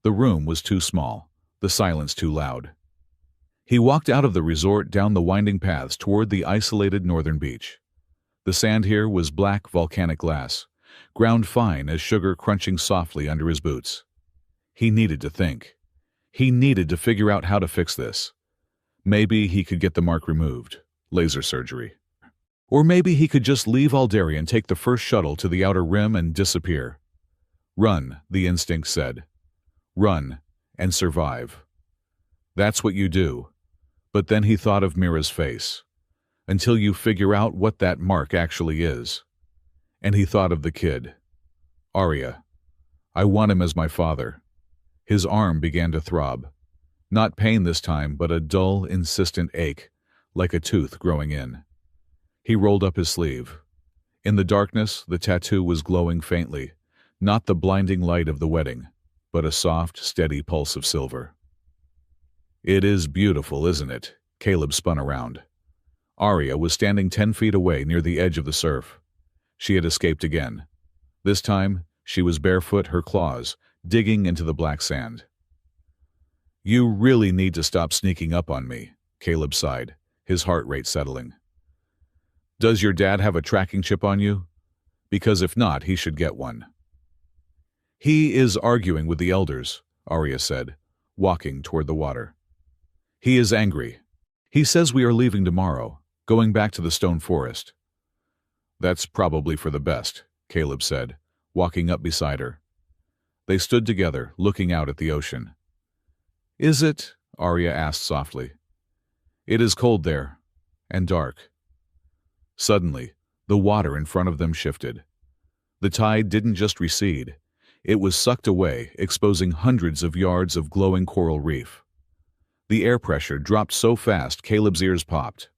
The room was too small, the silence too loud. He walked out of the resort down the winding paths toward the isolated northern beach. The sand here was black volcanic glass, ground fine as sugar crunching softly under his boots. He needed to think. He needed to figure out how to fix this. Maybe he could get the mark removed, laser surgery. Or maybe he could just leave Aldaria and take the first shuttle to the outer rim and disappear. Run, the instinct said. Run and survive. That's what you do. But then he thought of Mira's face. Until you figure out what that mark actually is. And he thought of the kid. Arya. I want him as my father. His arm began to throb. Not pain this time, but a dull, insistent ache, like a tooth growing in. He rolled up his sleeve. In the darkness, the tattoo was glowing faintly, not the blinding light of the wedding, but a soft, steady pulse of silver. It is beautiful, isn't it? Caleb spun around. Arya was standing 10 feet away near the edge of the surf. She had escaped again. This time, she was barefoot, her claws digging into the black sand. You really need to stop sneaking up on me, Caleb sighed, his heart rate settling. Does your dad have a tracking chip on you? Because if not, he should get one. He is arguing with the elders, Arya said, walking toward the water. He is angry. He says we are leaving tomorrow, going back to the stone forest. That's probably for the best, Caleb said, walking up beside her. They stood together, looking out at the ocean. Is it? Arya asked softly. It is cold there, and dark. Suddenly, the water in front of them shifted. The tide didn't just recede. It was sucked away, exposing hundreds of yards of glowing coral reef. The air pressure dropped so fast Caleb's ears popped.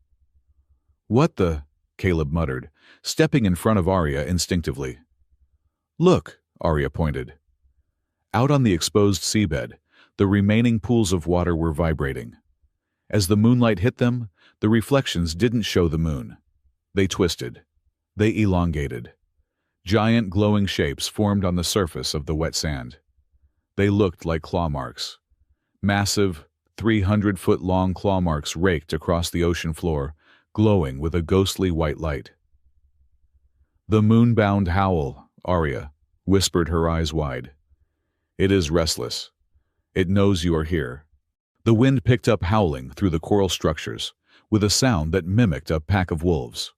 What the? Caleb muttered, stepping in front of Arya instinctively. Look, Arya pointed. Out on the exposed seabed, the remaining pools of water were vibrating. As the moonlight hit them, the reflections didn't show the moon. They twisted. They elongated. Giant glowing shapes formed on the surface of the wet sand. They looked like claw marks. Massive, 300-foot-long claw marks raked across the ocean floor, glowing with a ghostly white light. The moon-bound howl, Arya whispered, her eyes wide. It is restless. It knows you are here. The wind picked up howling through the coral structures, with a sound that mimicked a pack of wolves.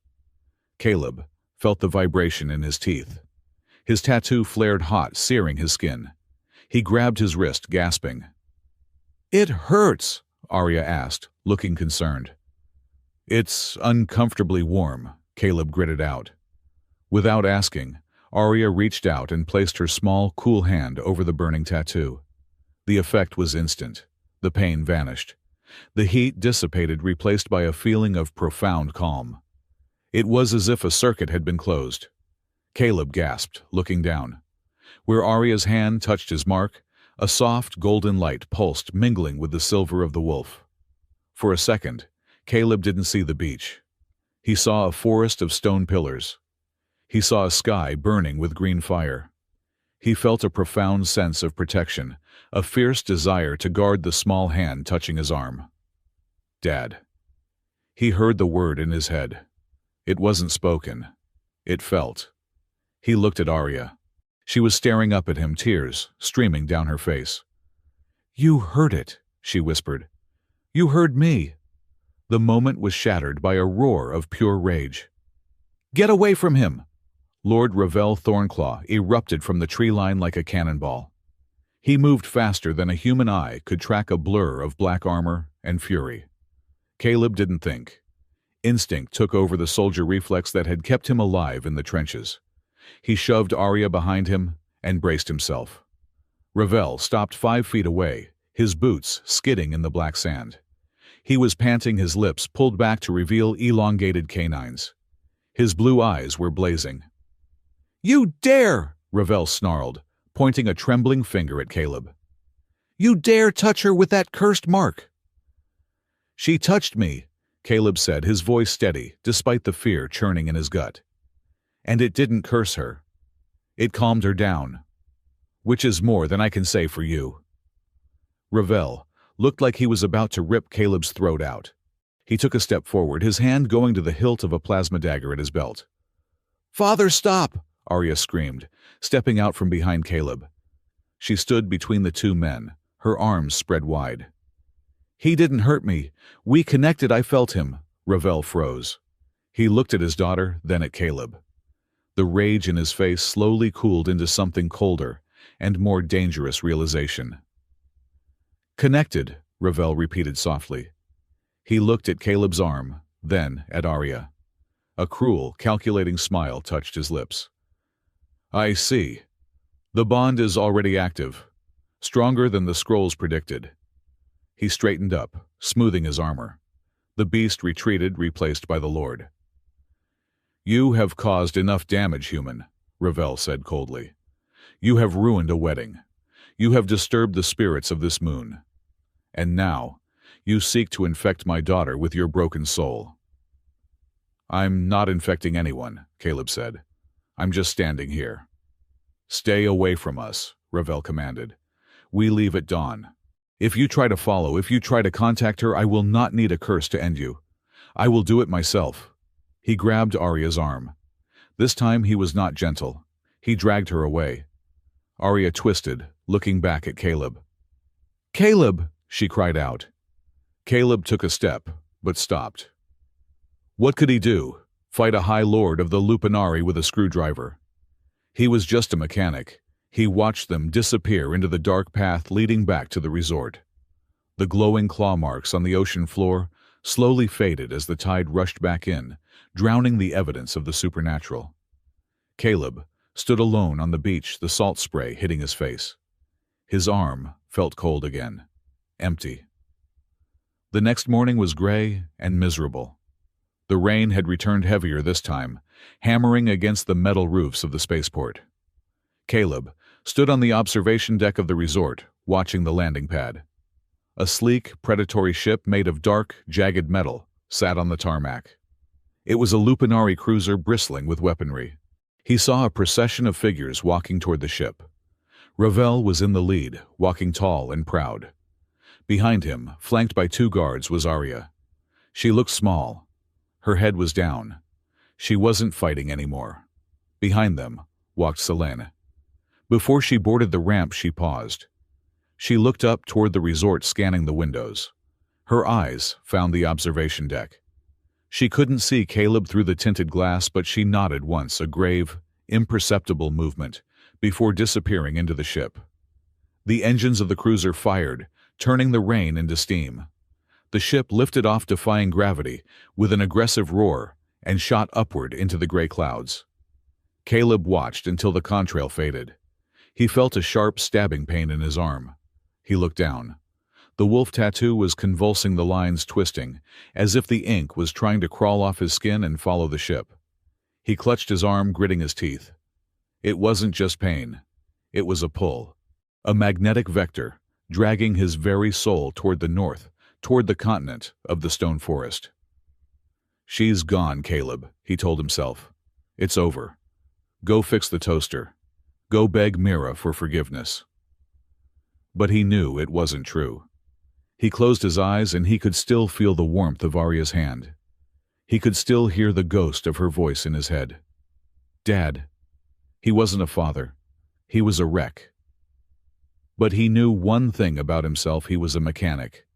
Caleb felt the vibration in his teeth. His tattoo flared hot, searing his skin. He grabbed his wrist, gasping. It hurts, Arya asked, looking concerned. It's uncomfortably warm, Caleb gritted out. Without asking, Arya reached out and placed her small, cool hand over the burning tattoo. The effect was instant. The pain vanished. The heat dissipated, replaced by a feeling of profound calm. It was as if a circuit had been closed. Caleb gasped, looking down. Where Arya's hand touched his mark, a soft, golden light pulsed, mingling with the silver of the wolf. For a second, Caleb didn't see the beach. He saw a forest of stone pillars. He saw a sky burning with green fire. He felt a profound sense of protection, a fierce desire to guard the small hand touching his arm. Dad. He heard the word in his head. It wasn't spoken. It felt. He looked at Arya. She was staring up at him, tears streaming down her face. You heard it, she whispered. You heard me. The moment was shattered by a roar of pure rage. Get away from him! Lord Ravel Thornclaw erupted from the tree line like a cannonball. He moved faster than a human eye could track a blur of black armor and fury. Caleb didn't think. Instinct took over the soldier reflex that had kept him alive in the trenches. He shoved Arya behind him and braced himself. Ravel stopped 5 feet away, his boots skidding in the black sand. He was panting, his lips pulled back to reveal elongated canines. His blue eyes were blazing. You dare! Ravel snarled, pointing a trembling finger at Caleb. You dare touch her with that cursed mark! She touched me, Caleb said, his voice steady, despite the fear churning in his gut. And it didn't curse her. It calmed her down. Which is more than I can say for you. Ravel looked like he was about to rip Caleb's throat out. He took a step forward, his hand going to the hilt of a plasma dagger at his belt. Father, stop! Arya screamed, stepping out from behind Caleb. She stood between the two men, her arms spread wide. He didn't hurt me. We connected, I felt him. Ravel froze. He looked at his daughter, then at Caleb. The rage in his face slowly cooled into something colder and more dangerous realization. "Connected," Ravel repeated softly. He looked at Caleb's arm, then at Arya. A cruel, calculating smile touched his lips. "I see. The bond is already active, stronger than the scrolls predicted." He straightened up, smoothing his armor. The beast retreated, replaced by the Lord. "You have caused enough damage, human," Ravel said coldly. "You have ruined a wedding. You have disturbed the spirits of this moon. And now, you seek to infect my daughter with your broken soul." "I'm not infecting anyone," Caleb said. "I'm just standing here." "Stay away from us," Ravel commanded. "We leave at dawn. If you try to follow, if you try to contact her, I will not need a curse to end you. I will do it myself." He grabbed Arya's arm. This time he was not gentle. He dragged her away. Arya twisted, looking back at Caleb. "Caleb!" she cried out. Caleb took a step, but stopped. What could he do? Fight a High Lord of the Lupanari with a screwdriver? He was just a mechanic. He watched them disappear into the dark path leading back to the resort. The glowing claw marks on the ocean floor slowly faded as the tide rushed back in, drowning the evidence of the supernatural. Caleb stood alone on the beach, the salt spray hitting his face. His arm felt cold again, empty. The next morning was gray and miserable. The rain had returned heavier this time, hammering against the metal roofs of the spaceport. Caleb stood on the observation deck of the resort, watching the landing pad. A sleek, predatory ship made of dark, jagged metal sat on the tarmac. It was a Lupanari cruiser bristling with weaponry. He saw a procession of figures walking toward the ship. Ravel was in the lead, walking tall and proud. Behind him, flanked by 2 guards, was Arya. She looked small. Her head was down. She wasn't fighting anymore. Behind them walked Selene. Before she boarded the ramp, she paused. She looked up toward the resort, scanning the windows. Her eyes found the observation deck. She couldn't see Caleb through the tinted glass, but she nodded once, a grave, imperceptible movement, before disappearing into the ship. The engines of the cruiser fired, turning the rain into steam. The ship lifted off, defying gravity, with an aggressive roar, and shot upward into the gray clouds. Caleb watched until the contrail faded. He felt a sharp stabbing pain in his arm. He looked down. The wolf tattoo was convulsing, the lines twisting, as if the ink was trying to crawl off his skin and follow the ship. He clutched his arm, gritting his teeth. It wasn't just pain. It was a pull. A magnetic vector, dragging his very soul toward the north, toward the continent of the stone forest. "She's gone, Caleb," he told himself. "It's over. Go fix the toaster. Go beg Mira for forgiveness." But he knew it wasn't true. He closed his eyes and he could still feel the warmth of Arya's hand. He could still hear the ghost of her voice in his head. Dad. He wasn't a father. He was a wreck. But he knew one thing about himself: he was a mechanic.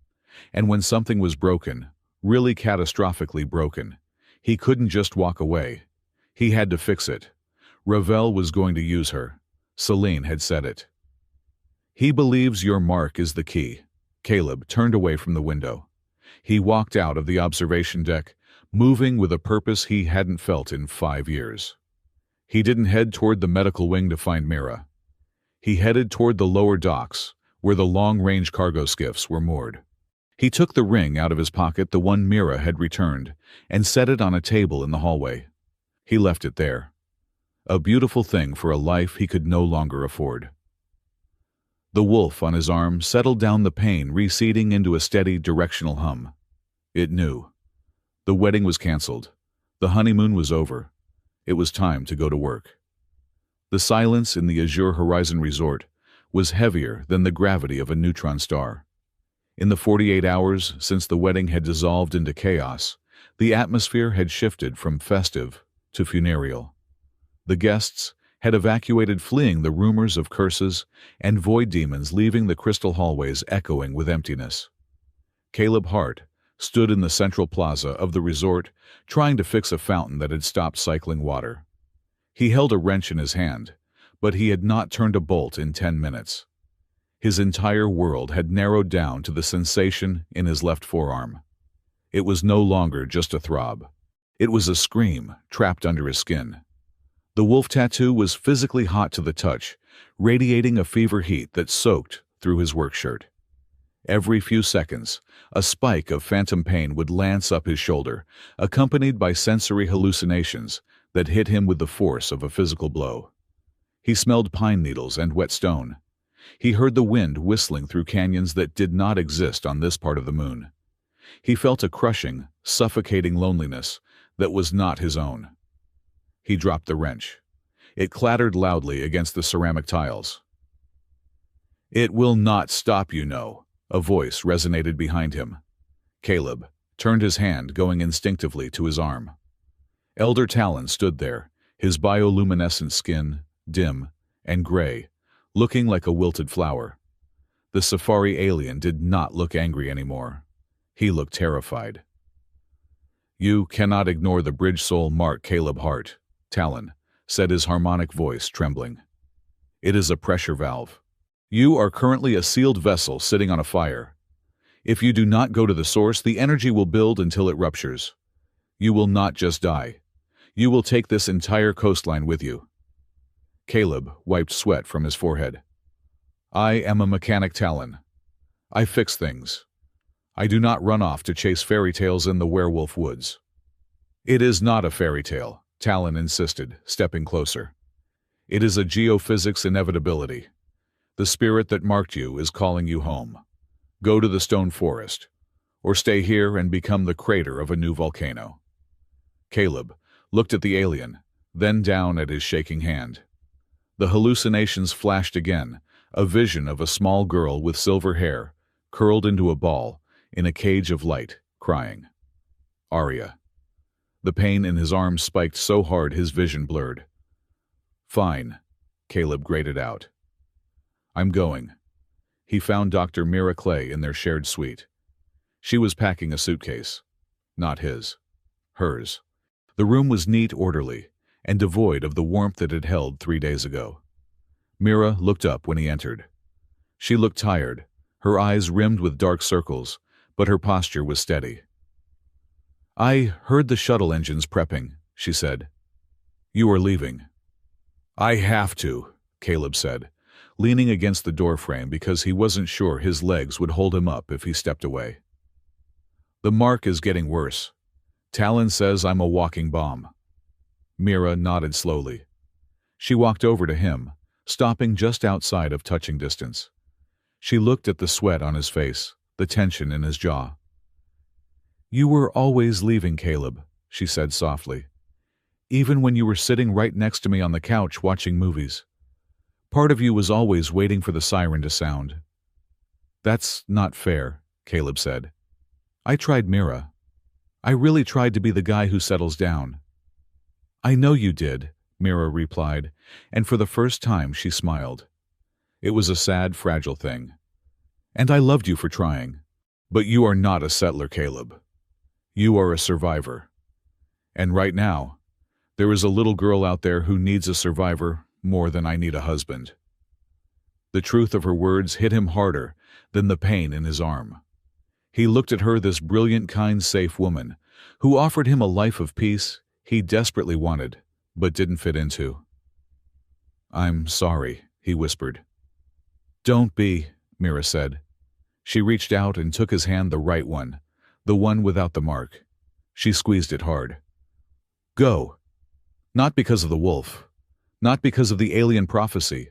And when something was broken, really catastrophically broken, he couldn't just walk away. He had to fix it. Ravel was going to use her. Selene had said it. "He believes your mark is the key." Caleb turned away from the window. He walked out of the observation deck, moving with a purpose he hadn't felt in 5 years. He didn't head toward the medical wing to find Mira. He headed toward the lower docks, where the long-range cargo skiffs were moored. He took the ring out of his pocket, the one Mira had returned, and set it on a table in the hallway. He left it there. A beautiful thing for a life he could no longer afford. The wolf on his arm settled down, the pain receding into a steady, directional hum. It knew. The wedding was canceled. The honeymoon was over. It was time to go to work. The silence in the Azure Horizon Resort was heavier than the gravity of a neutron star. In the 48 hours since the wedding had dissolved into chaos, the atmosphere had shifted from festive to funereal. The guests had evacuated, fleeing the rumors of curses and void demons, leaving the crystal hallways echoing with emptiness. Caleb Hart stood in the central plaza of the resort, trying to fix a fountain that had stopped cycling water. He held a wrench in his hand, but he had not turned a bolt in 10 minutes. His entire world had narrowed down to the sensation in his left forearm. It was no longer just a throb. It was a scream trapped under his skin. The wolf tattoo was physically hot to the touch, radiating a fever heat that soaked through his work shirt. Every few seconds, a spike of phantom pain would lance up his shoulder, accompanied by sensory hallucinations that hit him with the force of a physical blow. He smelled pine needles and wet stone. He heard the wind whistling through canyons that did not exist on this part of the moon. He felt a crushing, suffocating loneliness that was not his own. He dropped the wrench. It clattered loudly against the ceramic tiles. "It will not stop, you know," a voice resonated behind him. Caleb turned his hand, going instinctively to his arm. Elder Talon stood there, his bioluminescent skin dim and gray, looking like a wilted flower. The safari alien did not look angry anymore. He looked terrified. "You cannot ignore the bridge soul mark, Caleb Hart," Talon said, his harmonic voice trembling. "It is a pressure valve. You are currently a sealed vessel sitting on a fire. If you do not go to the source, the energy will build until it ruptures. You will not just die. You will take this entire coastline with you." Caleb wiped sweat from his forehead. "I am a mechanic, Talon. I fix things. I do not run off to chase fairy tales in the werewolf woods." "It is not a fairy tale," Talon insisted, stepping closer. "It is a geophysics inevitability. The spirit that marked you is calling you home. Go to the stone forest, or stay here and become the crater of a new volcano." Caleb looked at the alien, then down at his shaking hand. The hallucinations flashed again, a vision of a small girl with silver hair, curled into a ball, in a cage of light, crying. Arya. The pain in his arm spiked so hard his vision blurred. "Fine," Caleb grated out. "I'm going." He found Dr. Mira Clay in their shared suite. She was packing a suitcase. Not his. Hers. The room was neat, orderly, and devoid of the warmth it had held 3 days ago. Mira looked up when he entered. She looked tired, her eyes rimmed with dark circles, but her posture was steady. "I heard the shuttle engines prepping," she said. "You are leaving." "I have to," Caleb said, leaning against the doorframe because he wasn't sure his legs would hold him up if he stepped away. "The mark is getting worse. Talon says I'm a walking bomb." Mira nodded slowly. She walked over to him, stopping just outside of touching distance. She looked at the sweat on his face, the tension in his jaw. "You were always leaving, Caleb," she said softly. "Even when you were sitting right next to me on the couch watching movies. Part of you was always waiting for the siren to sound." "That's not fair," Caleb said. "I tried Mira. I really tried to be the guy who settles down." "I know you did," Mira replied, and for the first time she smiled. It was a sad, fragile thing. "And I loved you for trying. But you are not a settler, Caleb. You are a survivor. And right now, there is a little girl out there who needs a survivor more than I need a husband." The truth of her words hit him harder than the pain in his arm. He looked at her, this brilliant, kind, safe woman, who offered him a life of peace he desperately wanted, but didn't fit into. "I'm sorry," he whispered. "Don't be," Mira said. She reached out and took his hand, the right one, the one without the mark. She squeezed it hard. "Go. Not because of the wolf. Not because of the alien prophecy.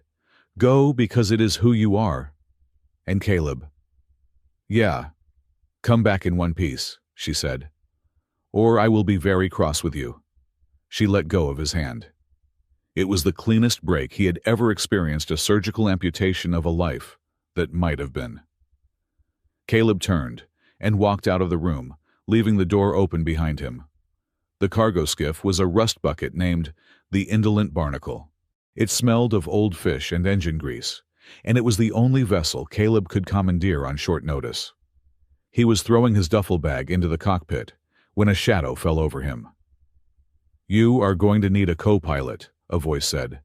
Go because it is who you are." And Caleb. "Yeah. Come back in one piece," she said. "Or I will be very cross with you." She let go of his hand. It was the cleanest break he had ever experienced, a surgical amputation of a life that might have been. Caleb turned and walked out of the room, leaving the door open behind him. The cargo skiff was a rust bucket named the Indolent Barnacle. It smelled of old fish and engine grease, and it was the only vessel Caleb could commandeer on short notice. He was throwing his duffel bag into the cockpit when a shadow fell over him. "You are going to need a co-pilot," a voice said,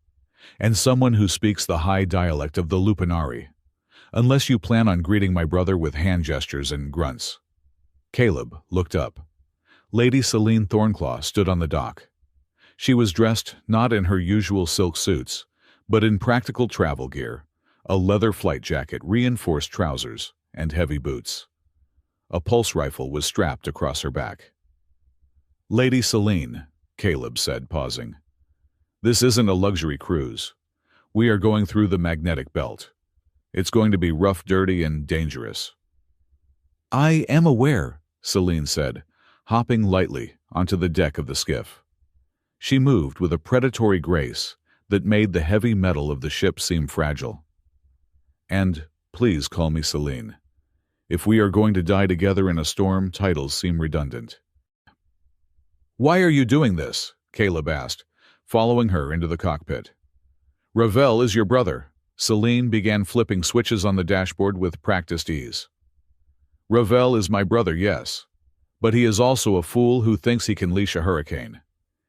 "and someone who speaks the high dialect of the Lupanari, unless you plan on greeting my brother with hand gestures and grunts." Caleb looked up. Lady Selene Thornclaw stood on the dock. She was dressed not in her usual silk suits, but in practical travel gear, a leather flight jacket, reinforced trousers, and heavy boots. A pulse rifle was strapped across her back. "Lady Selene," Caleb said, pausing, "this isn't a luxury cruise. We are going through the magnetic belt. It's going to be rough, dirty, and dangerous." "I am aware," Selene said, hopping lightly onto the deck of the skiff. She moved with a predatory grace that made the heavy metal of the ship seem fragile. "And please call me Selene. If we are going to die together in a storm, titles seem redundant." "Why are you doing this?" Caleb asked, following her into the cockpit. "Ravel is your brother." Selene began flipping switches on the dashboard with practiced ease. "Ravel is my brother, yes. But he is also a fool who thinks he can leash a hurricane.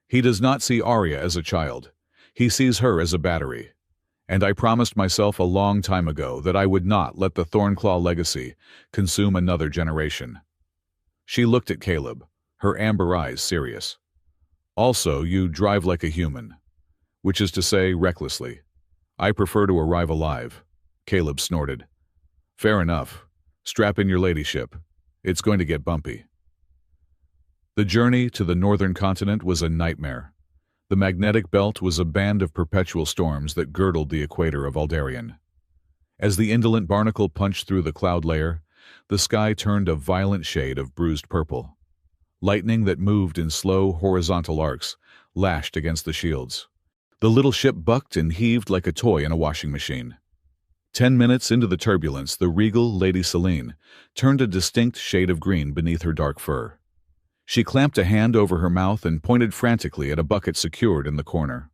He does not see Arya as a child. He sees her as a battery. And I promised myself a long time ago that I would not let the Thornclaw legacy consume another generation." She looked at Caleb, her amber eyes serious. "Also, you drive like a human, which is to say, recklessly. I prefer to arrive alive." Caleb snorted. "Fair enough. Strap in your ladyship. It's going to get bumpy." The journey to the northern continent was a nightmare. The magnetic belt was a band of perpetual storms that girdled the equator of Aldarion. As the indolent barnacle punched through the cloud layer, the sky turned a violent shade of bruised purple. Lightning that moved in slow, horizontal arcs lashed against the shields. The little ship bucked and heaved like a toy in a washing machine. 10 minutes into the turbulence, the regal Lady Selene turned a distinct shade of green beneath her dark fur. She clamped a hand over her mouth and pointed frantically at a bucket secured in the corner.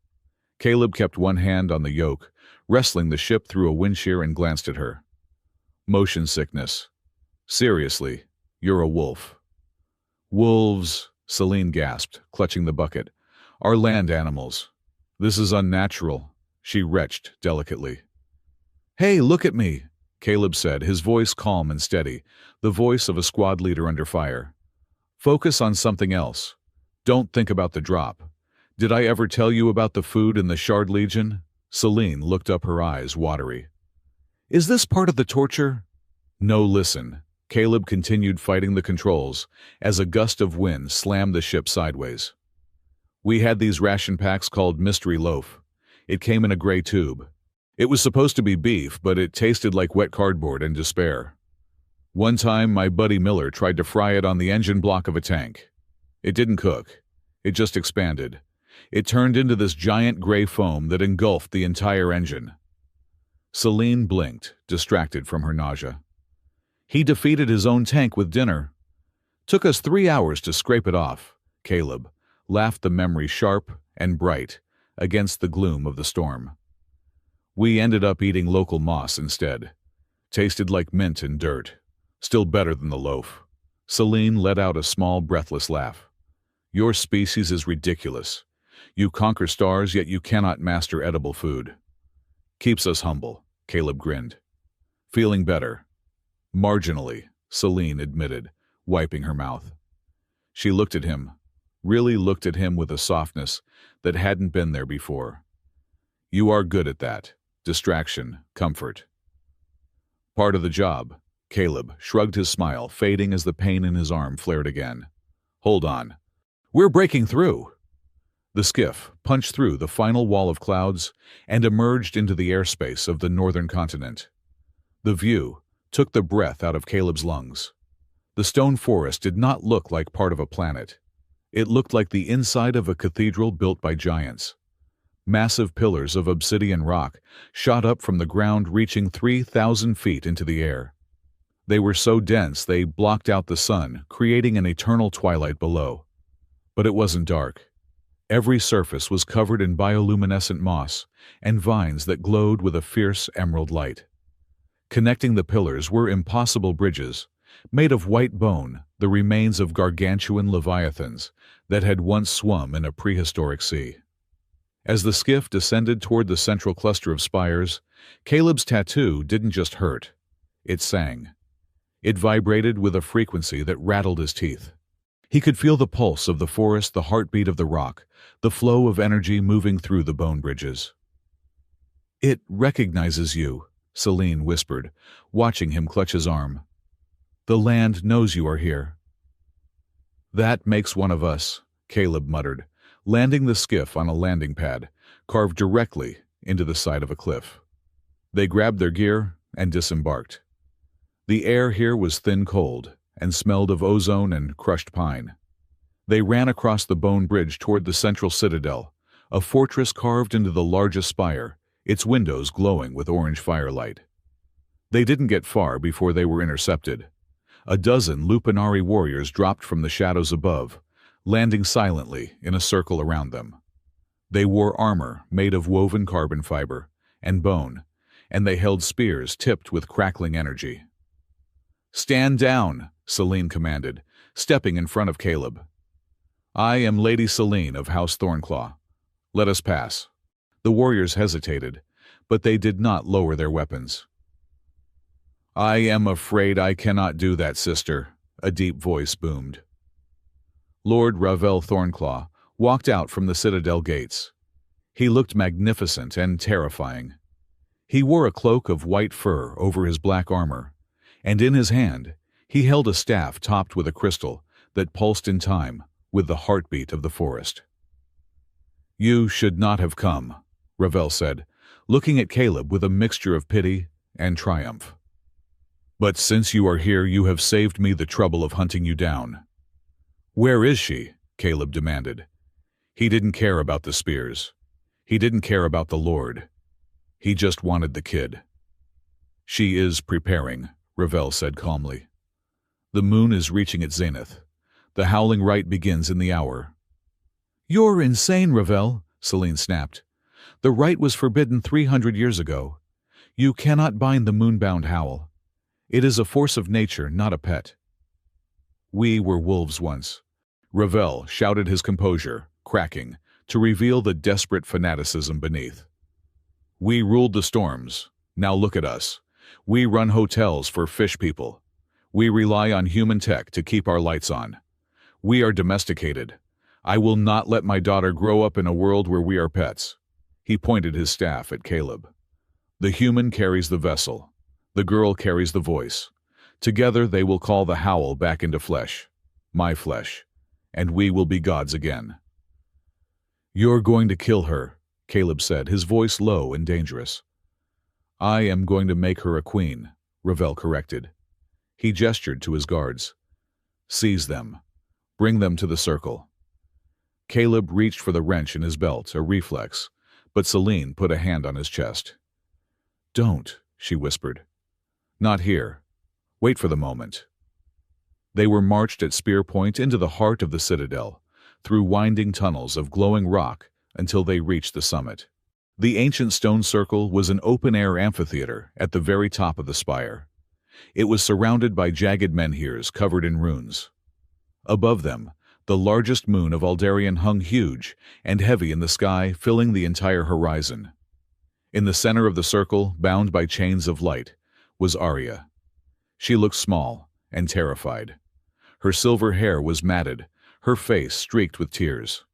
Caleb kept one hand on the yoke, wrestling the ship through a windshear, and glanced at her. "Motion sickness. Seriously, you're a wolf." "Wolves," Selene gasped, clutching the bucket, "are land animals. This is unnatural," she retched delicately. "Hey, look at me," Caleb said, his voice calm and steady, the voice of a squad leader under fire. "Focus on something else. Don't think about the drop. Did I ever tell you about the food in the Shard Legion?" Selene looked up, her eyes watery. "Is this part of the torture?" "No, listen." Caleb continued fighting the controls as a gust of wind slammed the ship sideways. "We had these ration packs called Mystery Loaf. It came in a gray tube. It was supposed to be beef, but it tasted like wet cardboard and despair. One time, my buddy Miller tried to fry it on the engine block of a tank. It didn't cook. It just expanded. It turned into this giant gray foam that engulfed the entire engine." Selene blinked, distracted from her nausea. "He defeated his own tank with dinner. Took us 3 hours to scrape it off," Caleb laughed, the memory sharp and bright against the gloom of the storm. "We ended up eating local moss instead. Tasted like mint and dirt. Still better than the loaf." Selene let out a small, breathless laugh. "Your species is ridiculous. You conquer stars, yet you cannot master edible food." "Keeps us humble," Caleb grinned. "Feeling better?" "Marginally," Selene admitted, wiping her mouth. She looked at him, really looked at him with a softness that hadn't been there before. "You are good at that. Distraction, comfort." "Part of the job." Caleb shrugged, his smile fading as the pain in his arm flared again. "Hold on. We're breaking through." The skiff punched through the final wall of clouds and emerged into the airspace of the northern continent. The view took the breath out of Caleb's lungs. The stone forest did not look like part of a planet. It looked like the inside of a cathedral built by giants. Massive pillars of obsidian rock shot up from the ground, reaching 3,000 feet into the air. They were so dense they blocked out the sun, creating an eternal twilight below. But it wasn't dark. Every surface was covered in bioluminescent moss and vines that glowed with a fierce emerald light. Connecting the pillars were impossible bridges, made of white bone, the remains of gargantuan leviathans that had once swum in a prehistoric sea. As the skiff descended toward the central cluster of spires, Caleb's tattoo didn't just hurt. It sang. It vibrated with a frequency that rattled his teeth. He could feel the pulse of the forest, the heartbeat of the rock, the flow of energy moving through the bone bridges. "It recognizes you," Celine whispered, watching him clutch his arm. "The land knows you are here." "That makes one of us," Caleb muttered, landing the skiff on a landing pad, carved directly into the side of a cliff. They grabbed their gear and disembarked. The air here was thin cold and smelled of ozone and crushed pine. They ran across the bone bridge toward the central citadel, a fortress carved into the largest spire, its windows glowing with orange firelight. They didn't get far before they were intercepted. A dozen Lupanari warriors dropped from the shadows above, landing silently in a circle around them. They wore armor made of woven carbon fiber and bone, and they held spears tipped with crackling energy. "Stand down," Celine commanded, stepping in front of Caleb. "I am Lady Celine of House Thornclaw. Let us pass." The warriors hesitated, but they did not lower their weapons. "I am afraid I cannot do that, sister," a deep voice boomed. Lord Ravel Thornclaw walked out from the citadel gates. He looked magnificent and terrifying. He wore a cloak of white fur over his black armor, and in his hand he held a staff topped with a crystal that pulsed in time with the heartbeat of the forest. "You should not have come," Ravel said, looking at Caleb with a mixture of pity and triumph. "But since you are here, you have saved me the trouble of hunting you down." "Where is she?" Caleb demanded. He didn't care about the spears. He didn't care about the Lord. He just wanted the kid. "She is preparing," Ravel said calmly. "The moon is reaching its zenith. The howling rite begins in the hour." "You're insane, Ravel," Celine snapped. "The rite was forbidden 300 years ago. You cannot bind the moonbound howl. It is a force of nature, not a pet." "We were wolves once." Ravel shouted his composure, cracking, to reveal the desperate fanaticism beneath. "We ruled the storms. Now look at us. We run hotels for fish people. We rely on human tech to keep our lights on. We are domesticated. I will not let my daughter grow up in a world where we are pets." He pointed his staff at Caleb. "The human carries the vessel. The girl carries the voice. Together they will call the howl back into flesh, my flesh, and we will be gods again." "You're going to kill her," Caleb said, his voice low and dangerous. "I am going to make her a queen," Ravel corrected. He gestured to his guards. "Seize them. Bring them to the circle." Caleb reached for the wrench in his belt, a reflex, but Celine put a hand on his chest. "Don't," she whispered. "Not here. Wait for the moment." They were marched at spear point into the heart of the citadel, through winding tunnels of glowing rock until they reached the summit. The ancient stone circle was an open-air amphitheater at the very top of the spire. It was surrounded by jagged menhirs covered in runes. Above them, the largest moon of Aldarion hung huge and heavy in the sky, filling the entire horizon. In the center of the circle, bound by chains of light, was Arya. She looked small and terrified. Her silver hair was matted, her face streaked with tears.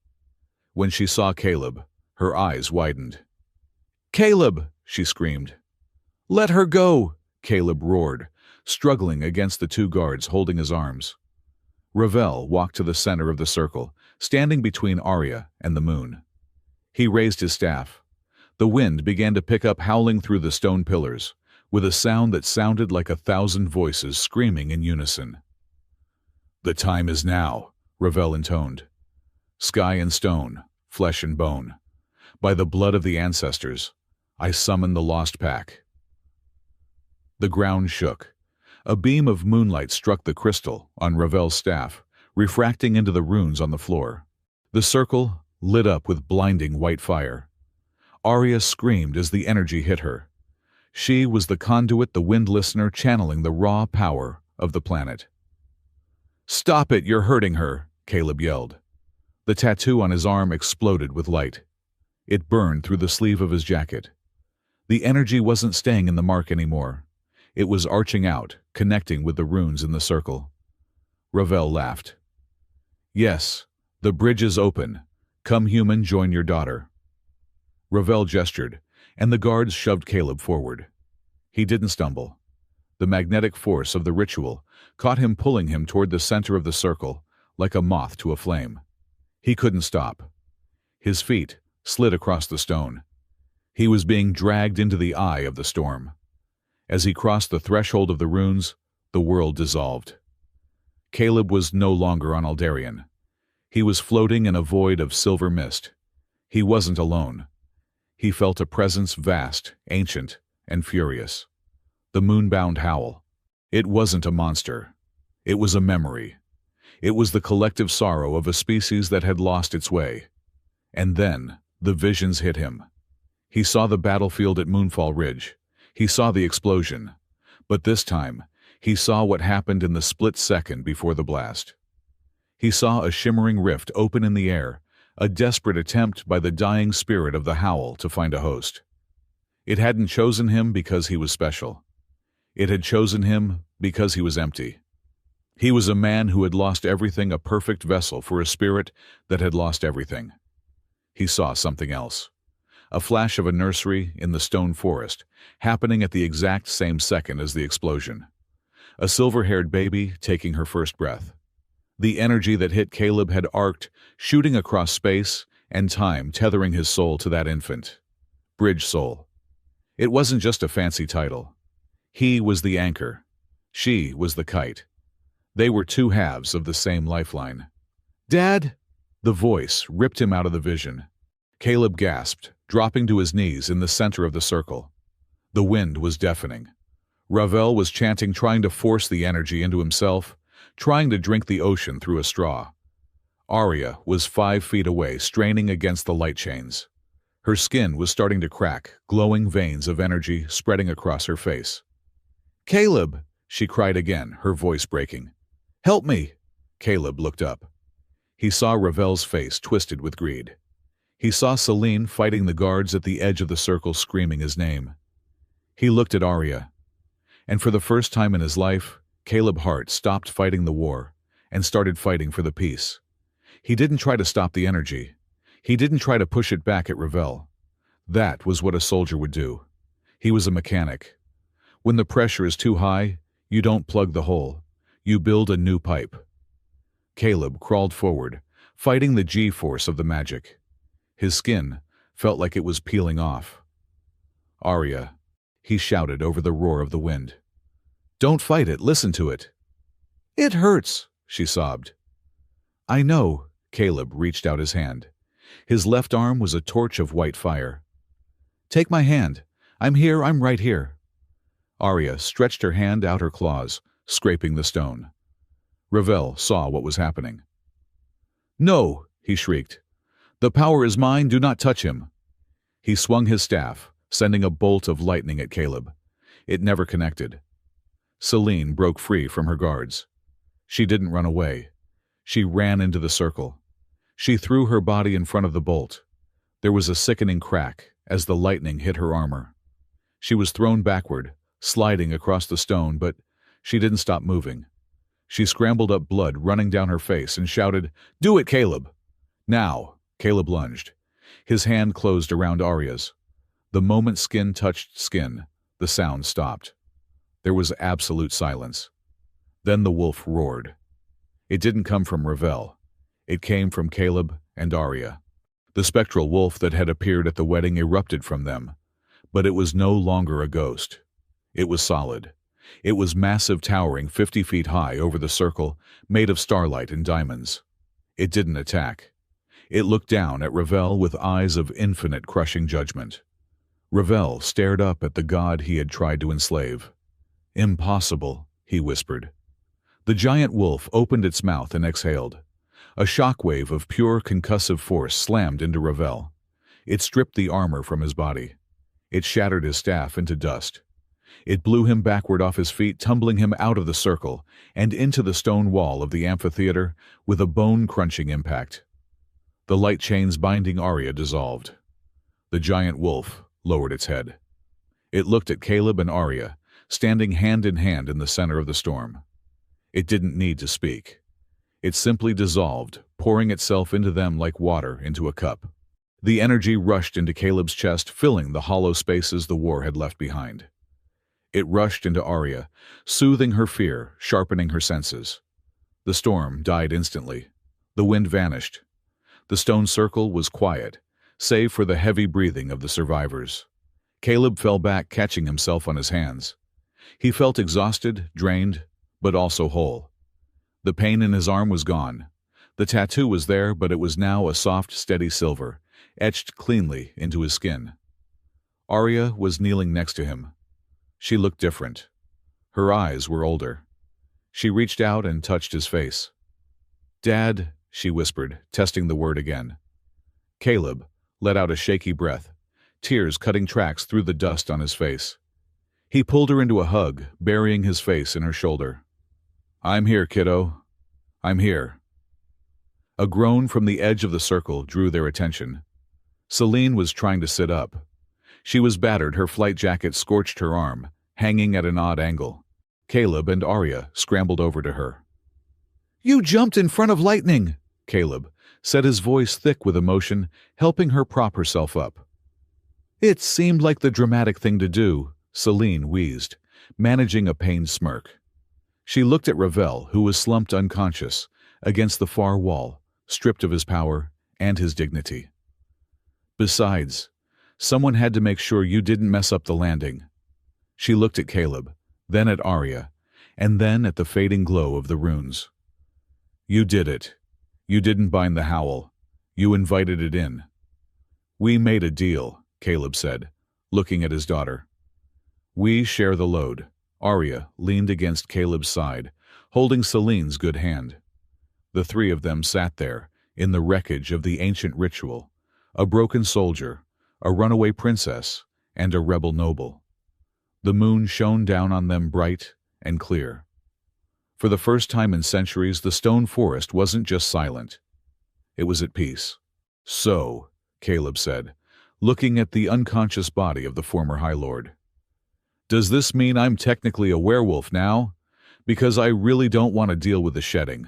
When she saw Caleb, her eyes widened. "Caleb!" she screamed. "Let her go!" Caleb roared, struggling against the two guards holding his arms. Ravel walked to the center of the circle, standing between Arya and the moon. He raised his staff. The wind began to pick up, howling through the stone pillars, with a sound that sounded like 1,000 voices screaming in unison. "The time is now," Ravel intoned. "Sky and stone, flesh and bone. By the blood of the ancestors, I summon the lost pack." The ground shook. A beam of moonlight struck the crystal on Ravel's staff, refracting into the runes on the floor. The circle lit up with blinding white fire. Arya screamed as the energy hit her. She was the conduit, the wind listener channeling the raw power of the planet. "Stop it, you're hurting her," Caleb yelled. The tattoo on his arm exploded with light. It burned through the sleeve of his jacket. The energy wasn't staying in the mark anymore. It was arching out, connecting with the runes in the circle. Ravel laughed. "Yes, the bridge is open. Come, human, join your daughter." Ravel gestured, and the guards shoved Caleb forward. He didn't stumble. The magnetic force of the ritual caught him, pulling him toward the center of the circle, like a moth to a flame. He couldn't stop. His feet slid across the stone. He was being dragged into the eye of the storm. As he crossed the threshold of the runes, the world dissolved. Caleb was no longer on Aldarian. He was floating in a void of silver mist. He wasn't alone. He felt a presence vast, ancient, and furious. The moonbound howl. It wasn't a monster. It was a memory. It was the collective sorrow of a species that had lost its way. And then, the visions hit him. He saw the battlefield at Moonfall Ridge. He saw the explosion. But this time, he saw what happened in the split second before the blast. He saw a shimmering rift open in the air, a desperate attempt by the dying spirit of the howl to find a host. It hadn't chosen him because he was special. It had chosen him because he was empty. He was a man who had lost everything, a perfect vessel for a spirit that had lost everything. He saw something else. A flash of a nursery in the stone forest, happening at the exact same second as the explosion. A silver-haired baby taking her first breath. The energy that hit Caleb had arced, shooting across space and time, tethering his soul to that infant. Bridge Soul. It wasn't just a fancy title. He was the anchor. She was the kite. They were two halves of the same lifeline. "Dad!" The voice ripped him out of the vision. Caleb gasped, dropping to his knees in the center of the circle. The wind was deafening. Ravel was chanting, trying to force the energy into himself, trying to drink the ocean through a straw. Arya was 5 feet away, straining against the light chains. Her skin was starting to crack, glowing veins of energy spreading across her face. "Caleb!" she cried again, her voice breaking. "Help me!" Caleb looked up. He saw Ravel's face twisted with greed. He saw Celine fighting the guards at the edge of the circle, screaming his name. He looked at Arya. And for the first time in his life, Caleb Hart stopped fighting the war and started fighting for the peace. He didn't try to stop the energy. He didn't try to push it back at Ravel. That was what a soldier would do. He was a mechanic. When the pressure is too high, you don't plug the hole. You build a new pipe. Caleb crawled forward, fighting the G-force of the magic. His skin felt like it was peeling off. "Arya," he shouted over the roar of the wind. "Don't fight it, listen to it." "It hurts," she sobbed. "I know," Caleb reached out his hand. His left arm was a torch of white fire. "Take my hand. I'm here, I'm right here." Arya stretched her hand out, her claws, scraping the stone. Ravel saw what was happening. "No," he shrieked. "The power is mine, do not touch him." He swung his staff, sending a bolt of lightning at Caleb. It never connected. Celine broke free from her guards. She didn't run away. She ran into the circle. She threw her body in front of the bolt. There was a sickening crack as the lightning hit her armor. She was thrown backward, sliding across the stone, but she didn't stop moving. She scrambled up, blood running down her face, and shouted, "Do it, Caleb!" "Now!" Caleb lunged. His hand closed around Arya's. The moment skin touched skin, the sound stopped. There was absolute silence. Then the wolf roared. It didn't come from Ravel. It came from Caleb and Arya. The spectral wolf that had appeared at the wedding erupted from them, but it was no longer a ghost. It was solid. It was massive, towering 50 feet high over the circle, made of starlight and diamonds. It didn't attack. It looked down at Ravel with eyes of infinite, crushing judgment. Ravel stared up at the god he had tried to enslave. "Impossible," he whispered. The giant wolf opened its mouth and exhaled. A shockwave of pure concussive force slammed into Ravel. It stripped the armor from his body. It shattered his staff into dust. It blew him backward off his feet, tumbling him out of the circle and into the stone wall of the amphitheater with a bone-crunching impact. The light chains binding Arya dissolved. The giant wolf lowered its head. It looked at Caleb and Arya, standing hand in hand in the center of the storm. It didn't need to speak. It simply dissolved, pouring itself into them like water into a cup. The energy rushed into Caleb's chest, filling the hollow spaces the war had left behind. It rushed into Arya, soothing her fear, sharpening her senses. The storm died instantly. The wind vanished. The stone circle was quiet, save for the heavy breathing of the survivors. Caleb fell back, catching himself on his hands. He felt exhausted, drained, but also whole. The pain in his arm was gone. The tattoo was there, but it was now a soft, steady silver, etched cleanly into his skin. Arya was kneeling next to him. She looked different. Her eyes were older. She reached out and touched his face. "Dad," she whispered, testing the word again. Caleb let out a shaky breath, tears cutting tracks through the dust on his face. He pulled her into a hug, burying his face in her shoulder. "I'm here, kiddo. I'm here." A groan from the edge of the circle drew their attention. Celine was trying to sit up. She was battered, her flight jacket scorched her arm, hanging at an odd angle. Caleb and Arya scrambled over to her. "You jumped in front of lightning," Caleb said, his voice thick with emotion, helping her prop herself up. "It seemed like the dramatic thing to do," Celine wheezed, managing a pained smirk. She looked at Ravel, who was slumped unconscious, against the far wall, stripped of his power and his dignity. "Besides, someone had to make sure you didn't mess up the landing." She looked at Caleb, then at Arya, and then at the fading glow of the runes. "You did it. You didn't bind the howl. You invited it in." "We made a deal," Caleb said, looking at his daughter. "We share the load." Arya leaned against Caleb's side, holding Celine's good hand. The three of them sat there, in the wreckage of the ancient ritual, a broken soldier, a runaway princess, and a rebel noble. The moon shone down on them bright and clear. For the first time in centuries, the stone forest wasn't just silent. It was at peace. "So," Caleb said, looking at the unconscious body of the former High Lord. "Does this mean I'm technically a werewolf now? Because I really don't want to deal with the shedding."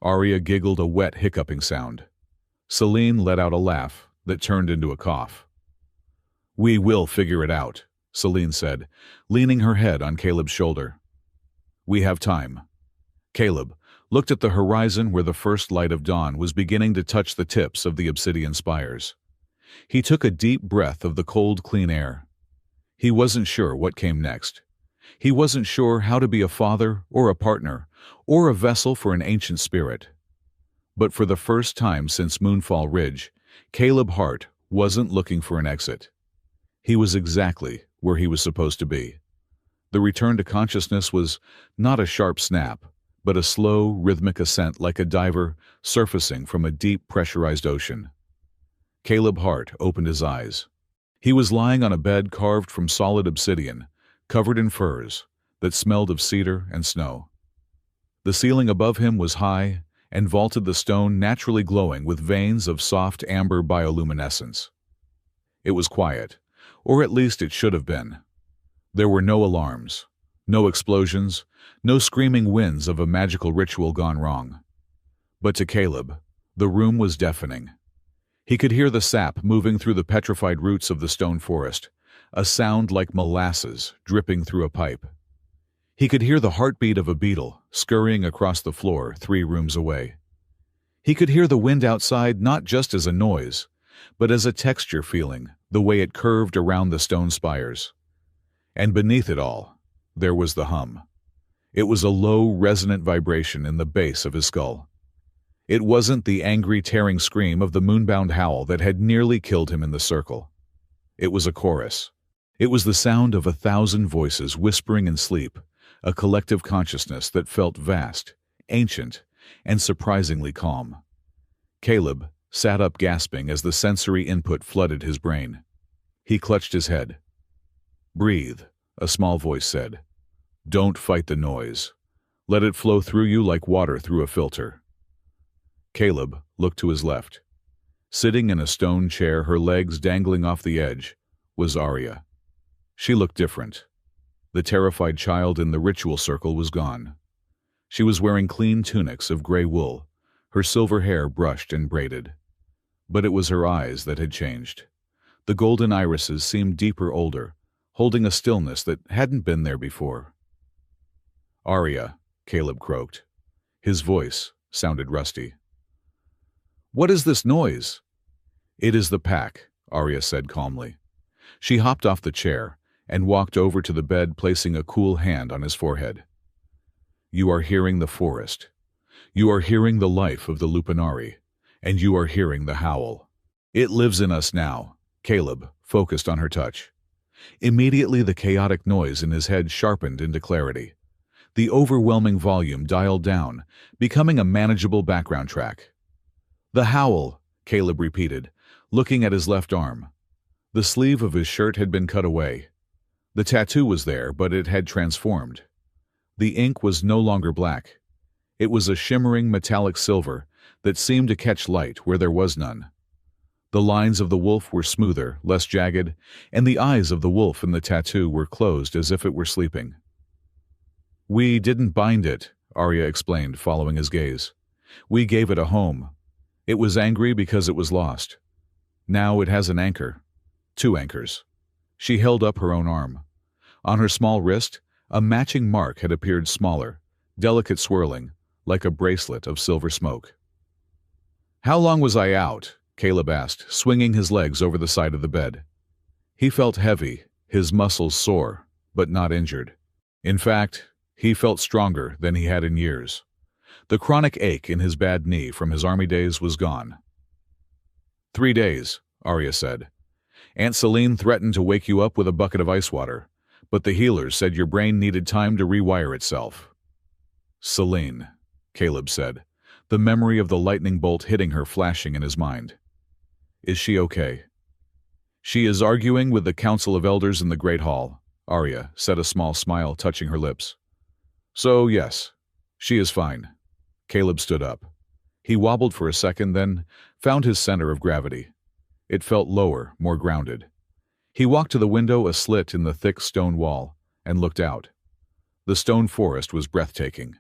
Arya giggled, a wet, hiccuping sound. Celine let out a laugh that turned into a cough. "We will figure it out," Celine said, leaning her head on Caleb's shoulder. "We have time." Caleb looked at the horizon where the first light of dawn was beginning to touch the tips of the obsidian spires. He took a deep breath of the cold, clean air. He wasn't sure what came next. He wasn't sure how to be a father or a partner or a vessel for an ancient spirit. But for the first time since Moonfall Ridge, Caleb Hart wasn't looking for an exit. He was exactly where he was supposed to be. The return to consciousness was not a sharp snap, but a slow, rhythmic ascent like a diver surfacing from a deep, pressurized ocean. Caleb Hart opened his eyes. He was lying on a bed carved from solid obsidian, covered in furs that smelled of cedar and snow. The ceiling above him was high and vaulted the stone, naturally glowing with veins of soft amber bioluminescence. It was quiet, or at least it should have been. There were no alarms, no explosions, no screaming winds of a magical ritual gone wrong. But to Caleb, the room was deafening. He could hear the sap moving through the petrified roots of the stone forest, a sound like molasses dripping through a pipe. He could hear the heartbeat of a beetle scurrying across the floor 3 rooms away. He could hear the wind outside not just as a noise, but as a texture feeling, the way it curved around the stone spires. And beneath it all, there was the hum. It was a low, resonant vibration in the base of his skull. It wasn't the angry, tearing scream of the moonbound howl that had nearly killed him in the circle. It was a chorus. It was the sound of 1,000 voices whispering in sleep, a collective consciousness that felt vast, ancient, and surprisingly calm. Caleb sat up gasping as the sensory input flooded his brain. He clutched his head. "Breathe," a small voice said. "Don't fight the noise. Let it flow through you like water through a filter." Caleb looked to his left. Sitting in a stone chair, her legs dangling off the edge, was Arya. She looked different. The terrified child in the ritual circle was gone. She was wearing clean tunics of gray wool, her silver hair brushed and braided. But it was her eyes that had changed. The golden irises seemed deeper, older, holding a stillness that hadn't been there before. "Arya," Caleb croaked. His voice sounded rusty. "What is this noise?" "It is the pack," Arya said calmly. She hopped off the chair and walked over to the bed, placing a cool hand on his forehead. "You are hearing the forest. You are hearing the life of the Lupanari, and you are hearing the howl. It lives in us now." Caleb focused on her touch. Immediately the chaotic noise in his head sharpened into clarity. The overwhelming volume dialed down, becoming a manageable background track. "The howl," Caleb repeated, looking at his left arm. The sleeve of his shirt had been cut away. The tattoo was there, but it had transformed. The ink was no longer black. It was a shimmering metallic silver that seemed to catch light where there was none. The lines of the wolf were smoother, less jagged, and the eyes of the wolf in the tattoo were closed as if it were sleeping. "We didn't bind it," Arya explained, following his gaze. "We gave it a home. It was angry because it was lost. Now it has an anchor. 2 anchors." She held up her own arm. On her small wrist, a matching mark had appeared, smaller, delicate, swirling, like a bracelet of silver smoke. "How long was I out?" Caleb asked, swinging his legs over the side of the bed. He felt heavy, his muscles sore, but not injured. In fact, he felt stronger than he had in years. The chronic ache in his bad knee from his army days was gone. 3 days, Arya said. "Aunt Celine threatened to wake you up with a bucket of ice water, but the healers said your brain needed time to rewire itself." "Celine," Caleb said, the memory of the lightning bolt hitting her flashing in his mind. "Is she okay?" "She is arguing with the Council of Elders in the Great Hall," Arya said, a small smile touching her lips. "So, yes, she is fine." Caleb stood up. He wobbled for a second, then found his center of gravity. It felt lower, more grounded. He walked to the window, a slit in the thick stone wall, and looked out. The stone forest was breathtaking.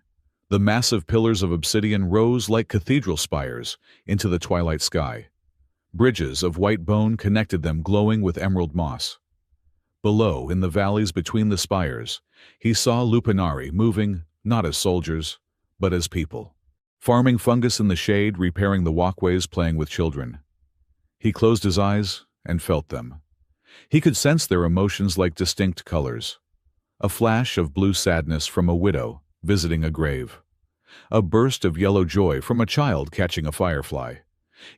The massive pillars of obsidian rose like cathedral spires into the twilight sky. Bridges of white bone connected them, glowing with emerald moss. Below, in the valleys between the spires, he saw Lupanari moving not as soldiers, but as people. Farming fungus in the shade, repairing the walkways, playing with children. He closed his eyes and felt them. He could sense their emotions like distinct colors. A flash of blue sadness from a widow visiting a grave. A burst of yellow joy from a child catching a firefly.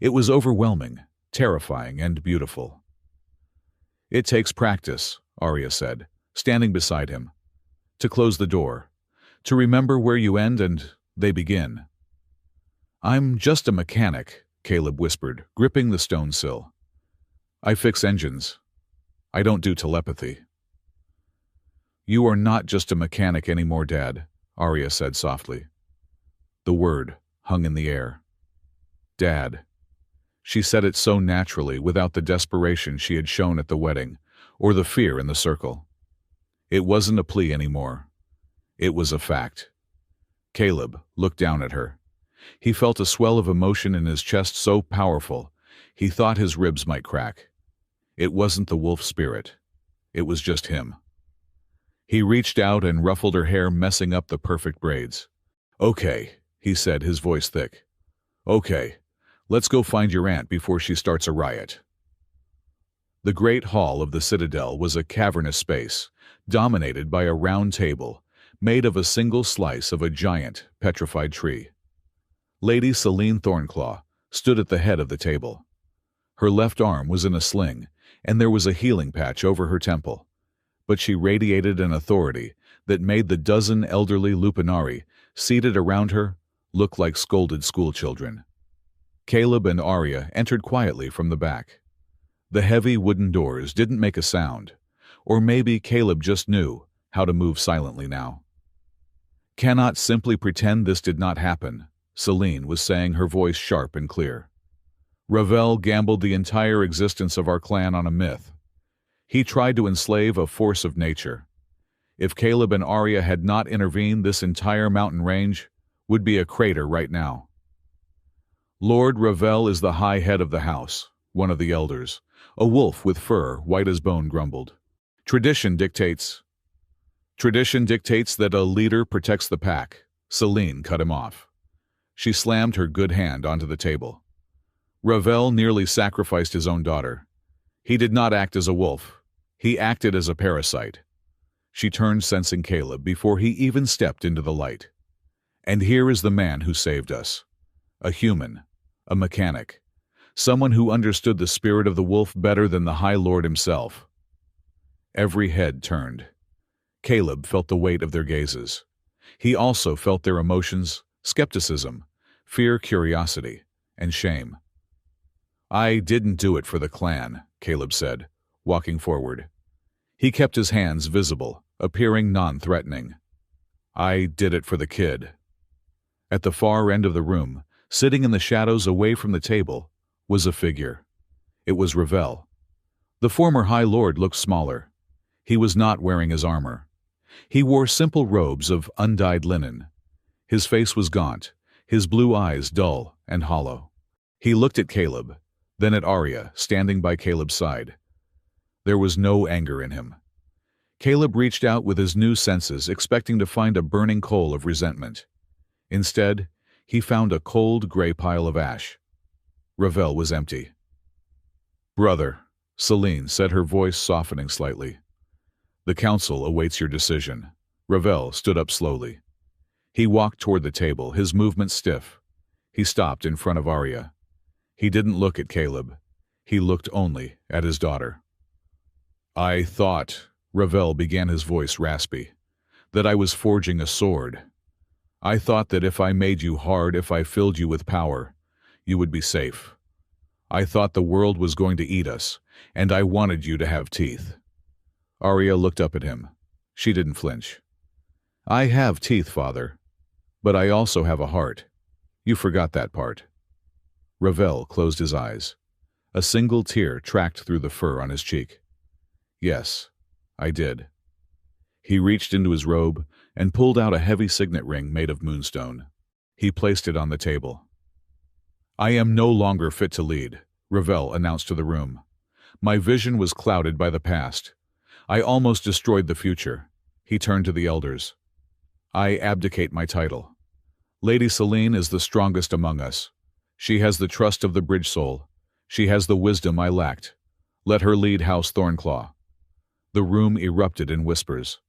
It was overwhelming, terrifying, and beautiful. "It takes practice," Arya said, standing beside him. "To close the door. To remember where you end and they begin." "I'm just a mechanic," Caleb whispered, gripping the stone sill. "I fix engines. I don't do telepathy." "You are not just a mechanic anymore, Dad," Arya said softly. The word hung in the air. "Dad." She said it so naturally, without the desperation she had shown at the wedding, or the fear in the circle. It wasn't a plea anymore. It was a fact. Caleb looked down at her. He felt a swell of emotion in his chest so powerful, he thought his ribs might crack. It wasn't the wolf spirit. It was just him. He reached out and ruffled her hair, messing up the perfect braids. "Okay," he said, his voice thick. "Okay, let's go find your aunt before she starts a riot." The great hall of the citadel was a cavernous space, dominated by a round table, made of a single slice of a giant, petrified tree. Lady Celine Thornclaw stood at the head of the table. Her left arm was in a sling, and there was a healing patch over her temple, but she radiated an authority that made the dozen elderly Lupanari seated around her look like scolded schoolchildren. Caleb and Arya entered quietly from the back. The heavy wooden doors didn't make a sound. Or maybe Caleb just knew how to move silently now. Cannot simply pretend this did not happen, Celine was saying, her voice sharp and clear. Ravel gambled the entire existence of our clan on a myth. He tried to enslave a force of nature. If Caleb and Arya had not intervened, this entire mountain range would be a crater right now. Lord Ravel is the high head of the house, one of the elders, a wolf with fur white as bone, grumbled. Tradition dictates that a leader protects the pack. Celine cut him off. She slammed her good hand onto the table. Ravel nearly sacrificed his own daughter. He did not act as a wolf. He acted as a parasite. She turned, sensing Caleb before he even stepped into the light. And here is the man who saved us. A human, a mechanic, someone who understood the spirit of the wolf better than the High Lord himself. Every head turned. Caleb felt the weight of their gazes. He also felt their emotions, skepticism, fear, curiosity, and shame. I didn't do it for the clan, Caleb said, walking forward. He kept his hands visible, appearing non-threatening. I did it for the kid. At the far end of the room, sitting in the shadows away from the table, was a figure. It was Ravel. The former High Lord looked smaller. He was not wearing his armor. He wore simple robes of undyed linen. His face was gaunt, his blue eyes dull and hollow. He looked at Caleb, then at Arya, standing by Caleb's side. There was no anger in him. Caleb reached out with his new senses, expecting to find a burning coal of resentment. Instead, he found a cold, gray pile of ash. Ravel was empty. Brother, Celine said, her voice softening slightly. The council awaits your decision. Ravel stood up slowly. He walked toward the table, his movements stiff. He stopped in front of Arya. He didn't look at Caleb. He looked only at his daughter. I thought, Ravel began, his voice raspy, that I was forging a sword. I thought that if I made you hard, if I filled you with power, you would be safe. I thought the world was going to eat us, and I wanted you to have teeth. Arya looked up at him. She didn't flinch. I have teeth, father, but I also have a heart. You forgot that part. Ravel closed his eyes. A single tear tracked through the fur on his cheek. Yes, I did. He reached into his robe and pulled out a heavy signet ring made of moonstone. He placed it on the table. I am no longer fit to lead, Ravel announced to the room. My vision was clouded by the past. I almost destroyed the future. He turned to the elders. I abdicate my title. Lady Celine is the strongest among us. She has the trust of the bridge soul. She has the wisdom I lacked. Let her lead House Thornclaw. The room erupted in whispers.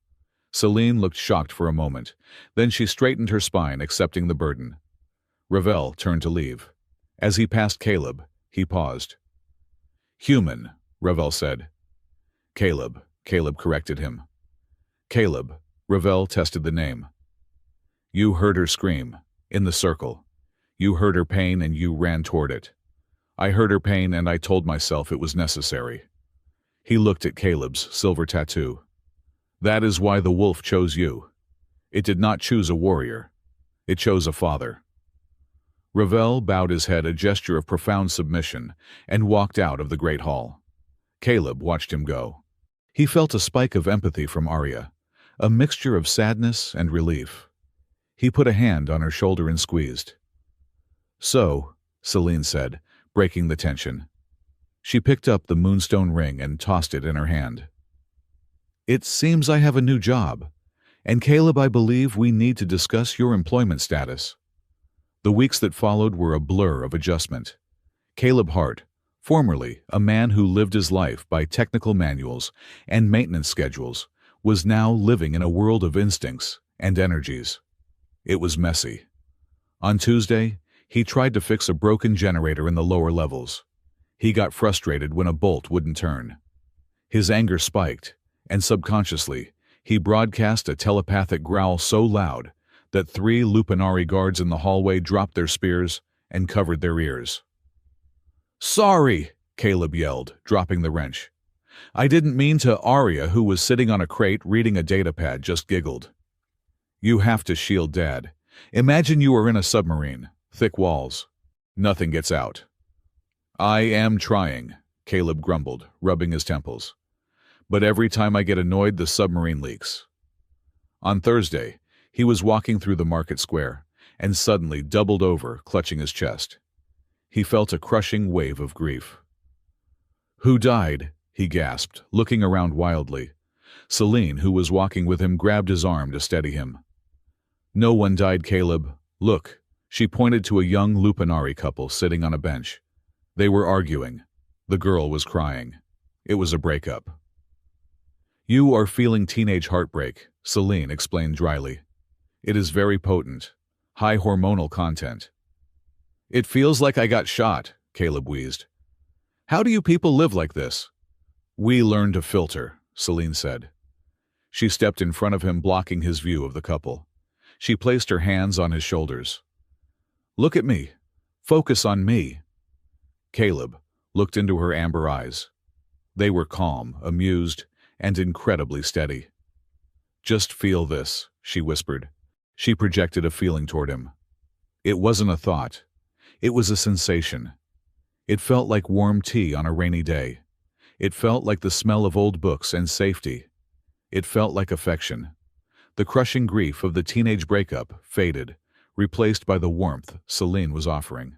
Celine looked shocked for a moment. Then she straightened her spine, accepting the burden. Ravel turned to leave. As he passed Caleb, he paused. Human, Ravel said. Caleb corrected him. Caleb, Ravel tested the name. You heard her scream, in the circle. You heard her pain and you ran toward it. I heard her pain and I told myself it was necessary. He looked at Caleb's silver tattoo. That is why the wolf chose you. It did not choose a warrior. It chose a father. Ravel bowed his head, a gesture of profound submission, and walked out of the great hall. Caleb watched him go. He felt a spike of empathy from Arya, a mixture of sadness and relief. He put a hand on her shoulder and squeezed. So, Celine said, breaking the tension. She picked up the moonstone ring and tossed it in her hand. It seems I have a new job, and Caleb, I believe we need to discuss your employment status. The weeks that followed were a blur of adjustment. Caleb Hart, formerly a man who lived his life by technical manuals and maintenance schedules, was now living in a world of instincts and energies. It was messy. On Tuesday, he tried to fix a broken generator in the lower levels. He got frustrated when a bolt wouldn't turn. His anger spiked, and subconsciously, he broadcast a telepathic growl so loud that 3 Lupanari guards in the hallway dropped their spears and covered their ears. Sorry, Caleb yelled, dropping the wrench. I didn't mean to. Arya, who was sitting on a crate reading a datapad, just giggled. You have to shield Dad. Imagine you are in a submarine. Thick walls. Nothing gets out. I am trying, Caleb grumbled, rubbing his temples. But every time I get annoyed, the submarine leaks. On Thursday, he was walking through the market square and suddenly doubled over, clutching his chest. He felt a crushing wave of grief. Who died? He gasped, looking around wildly. Celine, who was walking with him, grabbed his arm to steady him. No one died, Caleb. Look. She pointed to a young Lupanari couple sitting on a bench. They were arguing. The girl was crying. It was a breakup. You are feeling teenage heartbreak, Celine explained dryly. It is very potent. High hormonal content. It feels like I got shot, Caleb wheezed. How do you people live like this? We learn to filter, Celine said. She stepped in front of him, blocking his view of the couple. She placed her hands on his shoulders. Look at me. Focus on me. Caleb looked into her amber eyes. They were calm, amused, and incredibly steady. Just feel this, she whispered. She projected a feeling toward him. It wasn't a thought. It was a sensation. It felt like warm tea on a rainy day. It felt like the smell of old books and safety. It felt like affection. The crushing grief of the teenage breakup faded, replaced by the warmth Celine was offering.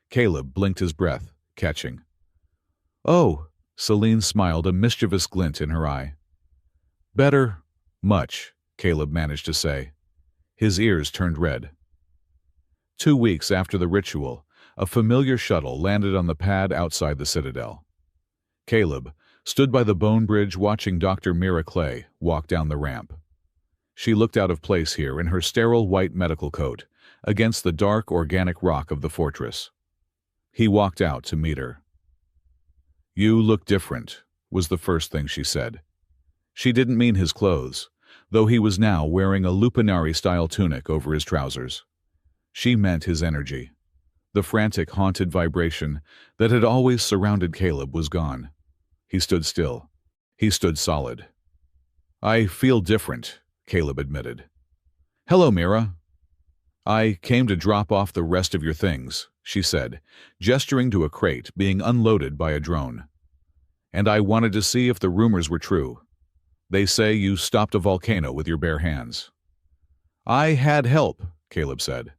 Caleb blinked his breath, catching. Oh, Celine smiled, a mischievous glint in her eye. Better, much, Caleb managed to say. His ears turned red. 2 weeks after the ritual, a familiar shuttle landed on the pad outside the Citadel. Caleb stood by the bone bridge watching Dr. Mira Clay walk down the ramp. She looked out of place here in her sterile white medical coat against the dark organic rock of the fortress. He walked out to meet her. You look different, was the first thing she said. She didn't mean his clothes, though he was now wearing a Lupanari-style tunic over his trousers. She meant his energy. The frantic, haunted vibration that had always surrounded Caleb was gone. He stood still. He stood solid. I feel different, Caleb admitted. Hello, Mira. I came to drop off the rest of your things, she said, gesturing to a crate being unloaded by a drone. And I wanted to see if the rumors were true. They say you stopped a volcano with your bare hands. I had help, Caleb said.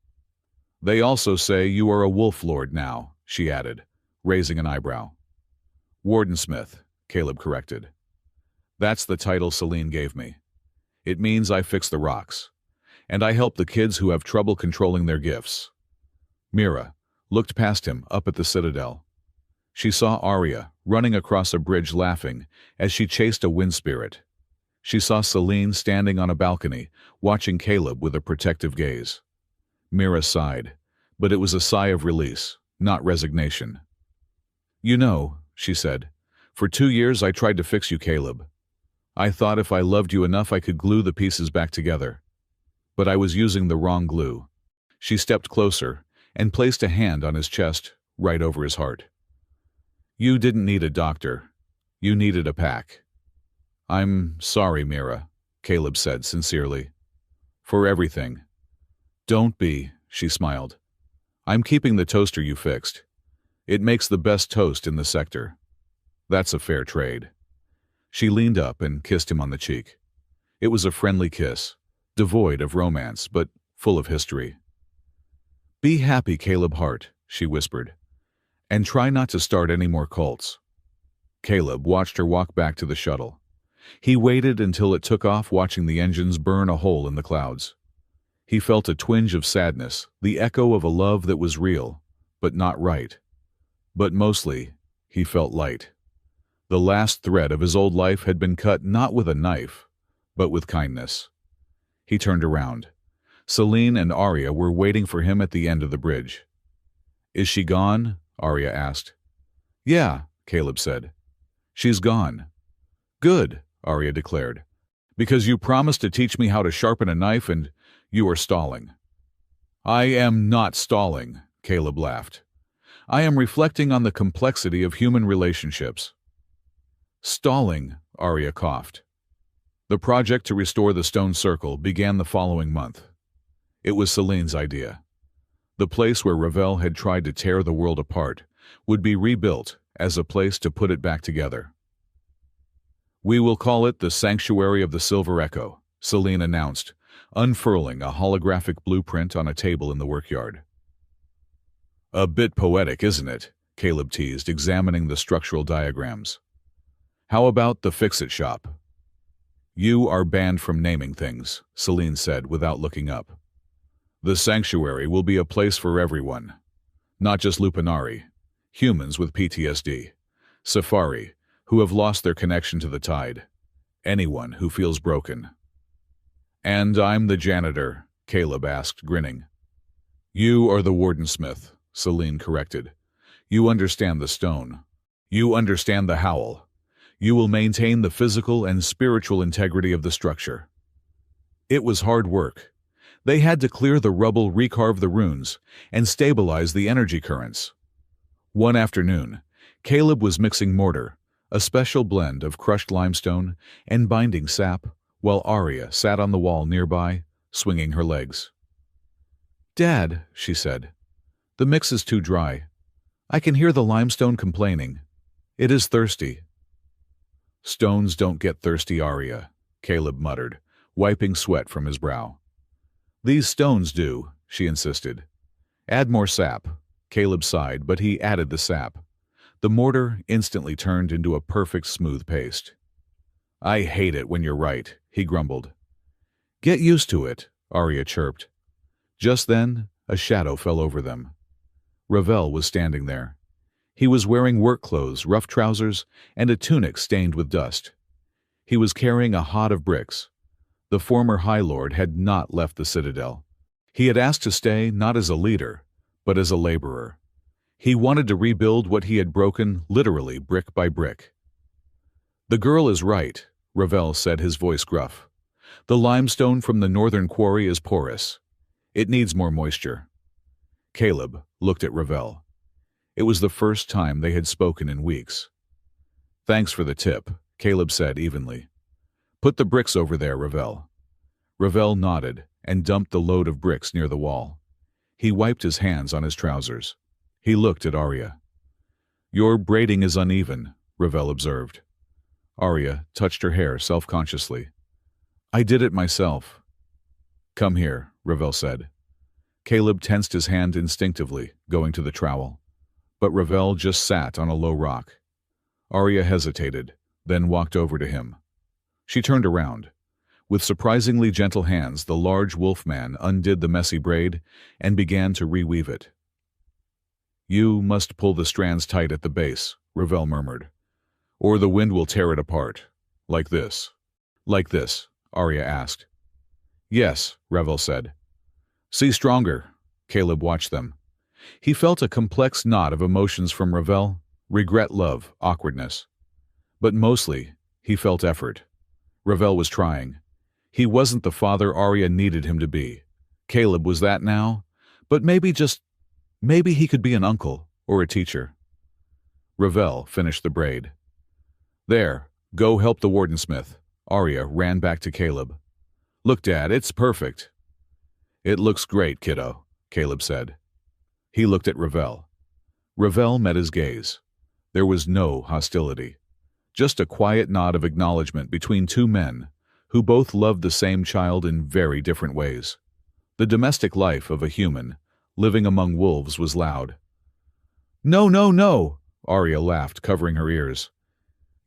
They also say you are a wolf lord now, she added, raising an eyebrow. Wardensmith, Caleb corrected. That's the title Celine gave me. It means I fix the rocks. And I help the kids who have trouble controlling their gifts. Mira looked past him up at the Citadel. She saw Arya running across a bridge laughing as she chased a wind spirit. She saw Celine standing on a balcony, watching Caleb with a protective gaze. Mira sighed, but it was a sigh of release, not resignation. You know, she said, for 2 years I tried to fix you, Caleb. I thought if I loved you enough I could glue the pieces back together. But I was using the wrong glue. She stepped closer and placed a hand on his chest, right over his heart. You didn't need a doctor. You needed a pack. I'm sorry, Mira, Caleb said sincerely. For everything. Don't be, she smiled. I'm keeping the toaster you fixed. It makes the best toast in the sector. That's a fair trade. She leaned up and kissed him on the cheek. It was a friendly kiss, devoid of romance, but full of history. Be happy, Caleb Hart, she whispered, and try not to start any more cults. Caleb watched her walk back to the shuttle. He waited until it took off, watching the engines burn a hole in the clouds. He felt a twinge of sadness, the echo of a love that was real, but not right. But mostly, he felt light. The last thread of his old life had been cut not with a knife, but with kindness. He turned around. Celine and Arya were waiting for him at the end of the bridge. Is she gone? Arya asked. Yeah, Caleb said. She's gone. Good, Arya declared. Because you promised to teach me how to sharpen a knife and you are stalling. I am not stalling, Caleb laughed. I am reflecting on the complexity of human relationships. Stalling, Arya coughed. The project to restore the stone circle began the following month. It was Celine's idea. The place where Ravel had tried to tear the world apart would be rebuilt as a place to put it back together. "We will call it the Sanctuary of the Silver Echo," Celine announced, unfurling a holographic blueprint on a table in the workyard. "A bit poetic, isn't it?" Caleb teased, examining the structural diagrams. "How about the fix-it shop?" "You are banned from naming things," Celine said without looking up. "The sanctuary will be a place for everyone. Not just Lupanari, humans with PTSD, Safari, who have lost their connection to the tide, anyone who feels broken." "And I'm the janitor," Caleb asked, grinning. "You are the wardensmith," Celine corrected. "You understand the stone. You understand the howl. You will maintain the physical and spiritual integrity of the structure." It was hard work. They had to clear the rubble, recarve the runes, and stabilize the energy currents. One afternoon, Caleb was mixing mortar, a special blend of crushed limestone and binding sap, while Arya sat on the wall nearby, swinging her legs. "Dad," she said, "the mix is too dry. I can hear the limestone complaining. It is thirsty." "Stones don't get thirsty, Arya," Caleb muttered, wiping sweat from his brow. "These stones do," she insisted. "Add more sap." Caleb sighed, but he added the sap. The mortar instantly turned into a perfect smooth paste. "I hate it when you're right," he grumbled. "Get used to it," Arya chirped. Just then, a shadow fell over them. Ravel was standing there. He was wearing work clothes, rough trousers, and a tunic stained with dust. He was carrying a hod of bricks. The former High Lord had not left the citadel. He had asked to stay not as a leader, but as a laborer. He wanted to rebuild what he had broken, literally brick by brick. "The girl is right," Ravel said, his voice gruff. "The limestone from the northern quarry is porous. It needs more moisture." Caleb looked at Ravel. It was the first time they had spoken in weeks. "Thanks for the tip," Caleb said evenly. "Put the bricks over there, Ravel." Ravel nodded and dumped the load of bricks near the wall. He wiped his hands on his trousers. He looked at Arya. "Your braiding is uneven," Ravel observed. Arya touched her hair self-consciously. "I did it myself." "Come here," Ravel said. Caleb tensed his hand instinctively, going to the trowel. But Ravel just sat on a low rock. Arya hesitated, then walked over to him. She turned around. With surprisingly gentle hands, the large wolfman undid the messy braid and began to reweave it. "You must pull the strands tight at the base," Ravel murmured, "or the wind will tear it apart. Like this." "Like this?" Arya asked. "Yes," Ravel said. "See stronger." Caleb watched them. He felt a complex knot of emotions from Ravel: regret, love, awkwardness. But mostly, he felt effort. Ravel was trying. He wasn't the father Arya needed him to be. Caleb was that now, but maybe he could be an uncle or a teacher. Ravel finished the braid. "There, go help the wardensmith." Arya ran back to Caleb. "Look, Dad, it's perfect." "It looks great, kiddo," Caleb said. He looked at Ravel. Ravel met his gaze. There was no hostility, just a quiet nod of acknowledgement between two men who both loved the same child in very different ways. The domestic life of a human living among wolves was loud. "No, no, no!" Arya laughed, covering her ears.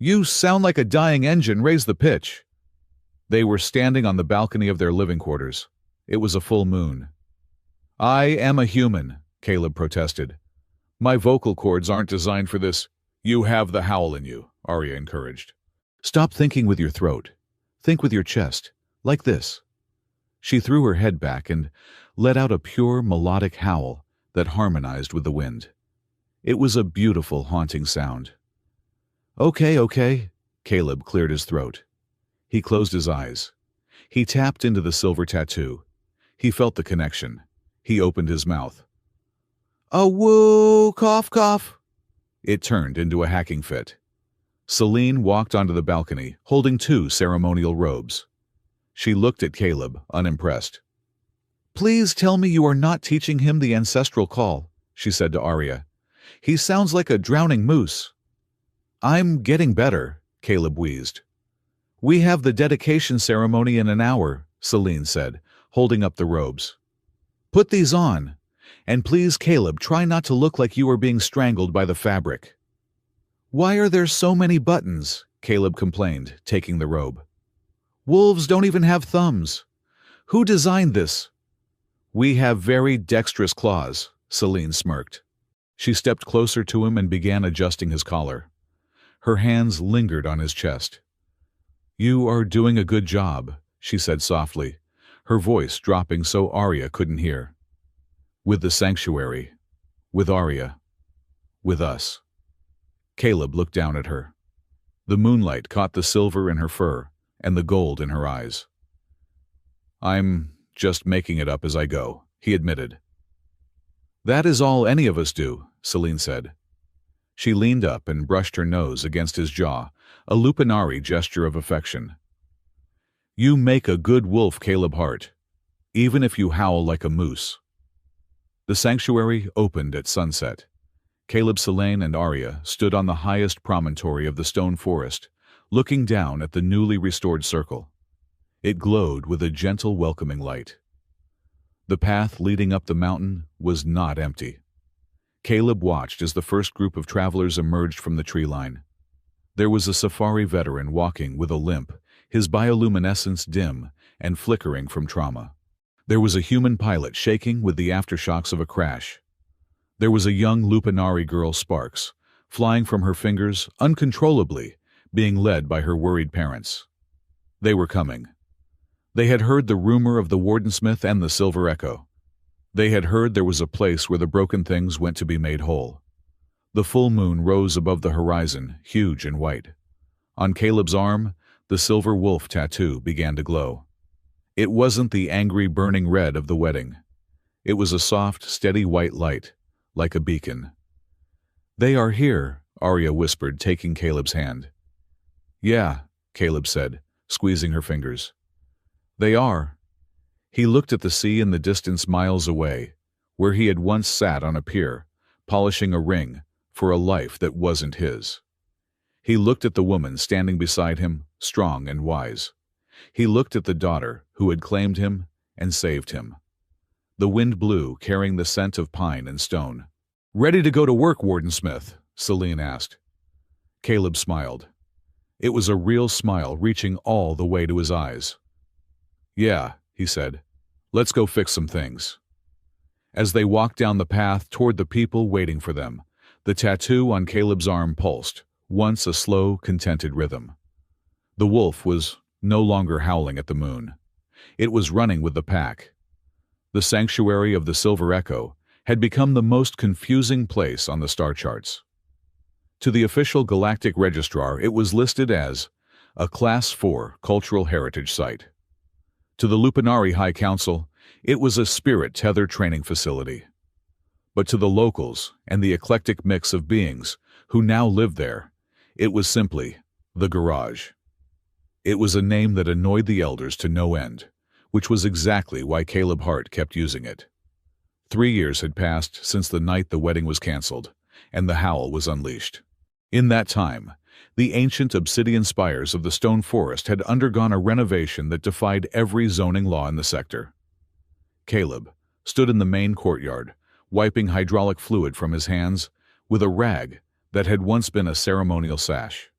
"You sound like a dying engine. Raise the pitch." They were standing on the balcony of their living quarters. It was a full moon. "I am a human," Caleb protested. "My vocal cords aren't designed for this." "You have the howl in you," Arya encouraged. "Stop thinking with your throat. Think with your chest, like this." She threw her head back and let out a pure, melodic howl that harmonized with the wind. It was a beautiful, haunting sound. Okay, Caleb cleared his throat. He closed his eyes. He tapped into the silver tattoo. He felt the connection. He opened his mouth. "A woo, cough, cough." It turned into a hacking fit. Celine walked onto the balcony, holding 2 ceremonial robes. She looked at Caleb, unimpressed. "Please tell me you are not teaching him the ancestral call," she said to Arya. "He sounds like a drowning moose." "I'm getting better," Caleb wheezed. "We have the dedication ceremony in an hour," Celine said, holding up the robes. "Put these on. And please, Caleb, try not to look like you are being strangled by the fabric." "Why are there so many buttons?" Caleb complained, taking the robe. "Wolves don't even have thumbs. Who designed this?" "We have very dexterous claws," Celine smirked. She stepped closer to him and began adjusting his collar. Her hands lingered on his chest. "You are doing a good job," she said softly, her voice dropping so Arya couldn't hear. "With the sanctuary. With Arya. With us." Caleb looked down at her. The moonlight caught the silver in her fur and the gold in her eyes. "I'm just making it up as I go," he admitted. "That is all any of us do," Celine said. She leaned up and brushed her nose against his jaw, a Lupinari gesture of affection. "You make a good wolf, Caleb Hart, even if you howl like a moose." The sanctuary opened at sunset. Caleb, Selene, and Arya stood on the highest promontory of the stone forest, looking down at the newly restored circle. It glowed with a gentle, welcoming light. The path leading up the mountain was not empty. Caleb watched as the first group of travelers emerged from the tree line. There was a safari veteran walking with a limp, his bioluminescence dim and flickering from trauma. There was a human pilot shaking with the aftershocks of a crash. There was a young Lupinari girl, Sparks, flying from her fingers uncontrollably, being led by her worried parents. They were coming. They had heard the rumor of the Wardensmith and the Silver Echo. They had heard there was a place where the broken things went to be made whole. The full moon rose above the horizon, huge and white. On Caleb's arm, the silver wolf tattoo began to glow. It wasn't the angry, burning red of the wedding. It was a soft, steady white light, like a beacon. "They are here," Arya whispered, taking Caleb's hand. "Yeah," Caleb said, squeezing her fingers. "They are." He looked at the sea in the distance miles away, where he had once sat on a pier, polishing a ring for a life that wasn't his. He looked at the woman standing beside him, strong and wise. He looked at the daughter who had claimed him and saved him. The wind blew, carrying the scent of pine and stone. "Ready to go to work, Wardensmith?" Celine asked. Caleb smiled. It was a real smile reaching all the way to his eyes. "Yeah," he said. "Let's go fix some things." As they walked down the path toward the people waiting for them, the tattoo on Caleb's arm pulsed, once a slow, contented rhythm. The wolf was no longer howling at the moon. It was running with the pack. The sanctuary of the Silver Echo had become the most confusing place on the star charts. To the official galactic registrar, it was listed as a Class 4 cultural heritage site. To the Lupinari High Council, it was a spirit tether training facility. But to the locals and the eclectic mix of beings who now lived there, it was simply the garage. It was a name that annoyed the elders to no end, which was exactly why Caleb Hart kept using it. 3 years had passed since the night the wedding was canceled, and the howl was unleashed. In that time, the ancient obsidian spires of the stone forest had undergone a renovation that defied every zoning law in the sector. Caleb stood in the main courtyard, wiping hydraulic fluid from his hands with a rag that had once been a ceremonial sash.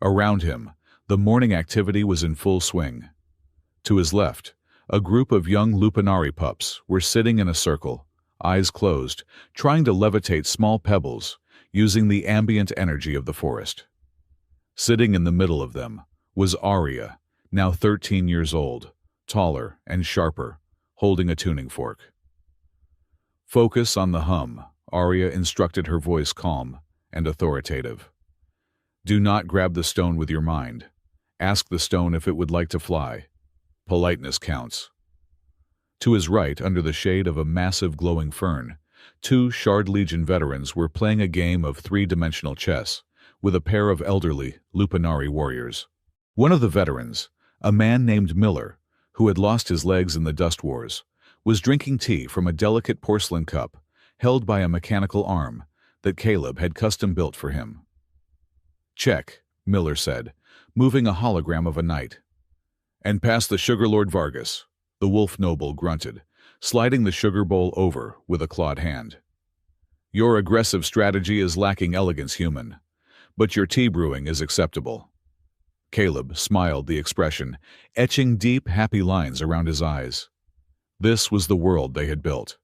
Around him, the morning activity was in full swing. To his left, a group of young Lupinari pups were sitting in a circle, eyes closed, trying to levitate small pebbles using the ambient energy of the forest. Sitting in the middle of them was Arya, now 13 years old, taller and sharper, holding a tuning fork. "Focus on the hum," Arya instructed, her voice calm and authoritative. "Do not grab the stone with your mind. Ask the stone if it would like to fly. Politeness counts." To his right, under the shade of a massive glowing fern, 2 Shard Legion veterans were playing a game of 3-dimensional chess with a pair of elderly Lupanari warriors. One of the veterans, a man named Miller, who had lost his legs in the dust wars, was drinking tea from a delicate porcelain cup held by a mechanical arm that Caleb had custom-built for him. "Check," Miller said, moving a hologram of a knight. "And pass the Sugar Lord Vargas," the wolf noble grunted, sliding the sugar bowl over with a clawed hand. "Your aggressive strategy is lacking elegance, human, but your tea brewing is acceptable." Caleb smiled, the expression etching deep, happy lines around his eyes. This was the world they had built,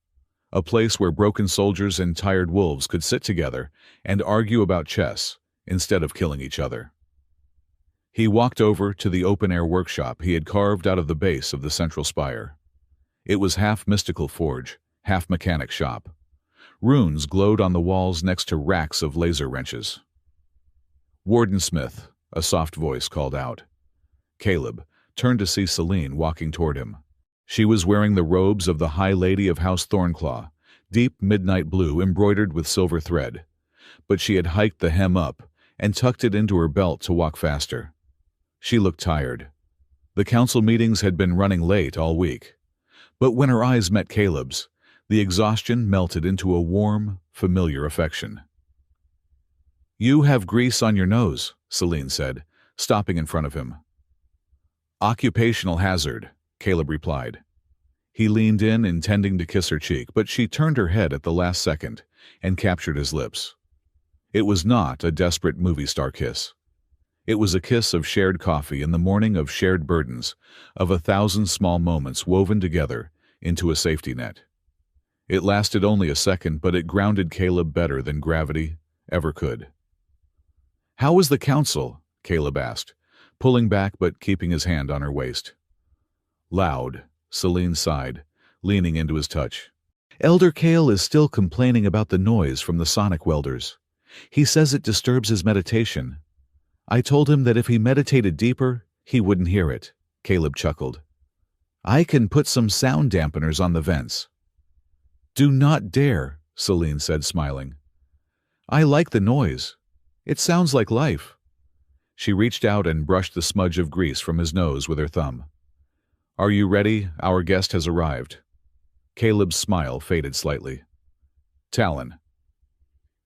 a place where broken soldiers and tired wolves could sit together and argue about chess instead of killing each other. He walked over to the open-air workshop he had carved out of the base of the central spire. It was half mystical forge, half mechanic shop. Runes glowed on the walls next to racks of laser wrenches. "Warden Smith," a soft voice called out. Caleb turned to see Celine walking toward him. She was wearing the robes of the High Lady of House Thornclaw, deep midnight blue embroidered with silver thread, but she had hiked the hem up and tucked it into her belt to walk faster. She looked tired. The council meetings had been running late all week, but when her eyes met Caleb's, the exhaustion melted into a warm, familiar affection. "You have grease on your nose," Celine said, stopping in front of him. "Occupational hazard," Caleb replied. He leaned in, intending to kiss her cheek, but she turned her head at the last second and captured his lips. It was not a desperate movie star kiss. It was a kiss of shared coffee in the morning, of shared burdens, of 1,000 small moments woven together into a safety net. It lasted only a second, but it grounded Caleb better than gravity ever could. "How was the council?" Caleb asked, pulling back but keeping his hand on her waist. "Loud," Celine sighed, leaning into his touch. "Elder Kale is still complaining about the noise from the sonic welders. He says it disturbs his meditation. I told him that if he meditated deeper, he wouldn't hear it," Caleb chuckled. "I can put some sound dampeners on the vents." "Do not dare," Celine said, smiling. "I like the noise. It sounds like life." She reached out and brushed the smudge of grease from his nose with her thumb. "Are you ready? Our guest has arrived." Caleb's smile faded slightly. "Talon."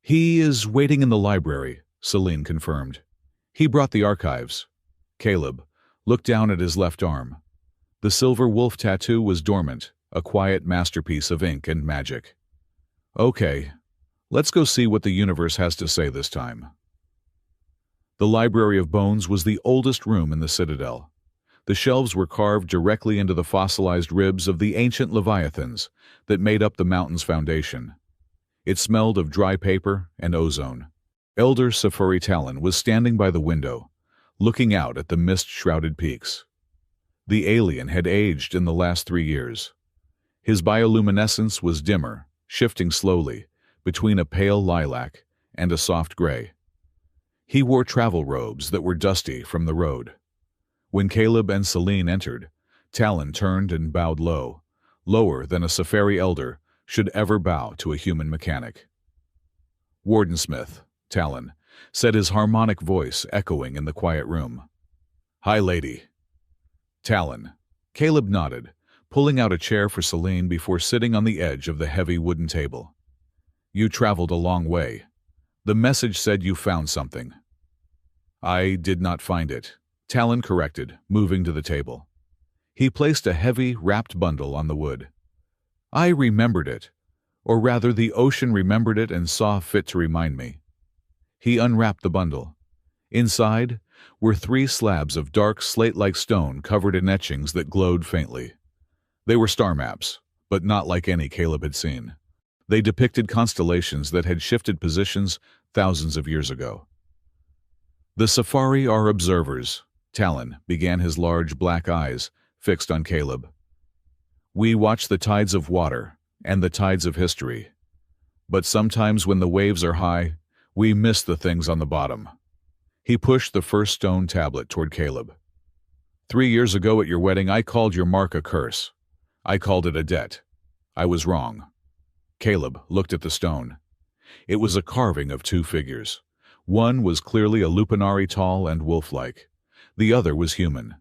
"He is waiting in the library," Celine confirmed. "He brought the archives." Caleb looked down at his left arm. The silver wolf tattoo was dormant, a quiet masterpiece of ink and magic. "Okay, let's go see what the universe has to say this time." The Library of Bones was the oldest room in the Citadel. The shelves were carved directly into the fossilized ribs of the ancient leviathans that made up the mountain's foundation. It smelled of dry paper and ozone. Elder Safari Talon was standing by the window, looking out at the mist-shrouded peaks. The alien had aged in the last 3 years. His bioluminescence was dimmer, shifting slowly between a pale lilac and a soft gray. He wore travel robes that were dusty from the road. When Caleb and Celine entered, Talon turned and bowed low, lower than a Safari elder should ever bow to a human mechanic. "Warden Smith," Talon said, his harmonic voice echoing in the quiet room. "Hi, lady." "Talon." Caleb nodded, pulling out a chair for Celine before sitting on the edge of the heavy wooden table. "You traveled a long way. The message said you found something." "I did not find it," Talon corrected, moving to the table. He placed a heavy, wrapped bundle on the wood. "I remembered it, or rather the ocean remembered it and saw fit to remind me." He unwrapped the bundle. Inside were 3 slabs of dark slate-like stone covered in etchings that glowed faintly. They were star maps, but not like any Caleb had seen. They depicted constellations that had shifted positions thousands of years ago. "The Safari are observers," Talon began, his large black eyes fixed on Caleb. "We watch the tides of water and the tides of history. But sometimes when the waves are high, we miss the things on the bottom." He pushed the first stone tablet toward Caleb. 3 years ago at your wedding, I called your mark a curse. I called it a debt. I was wrong." Caleb looked at the stone. It was a carving of 2 figures, One was clearly a luminary, tall and wolf-like. The other was human.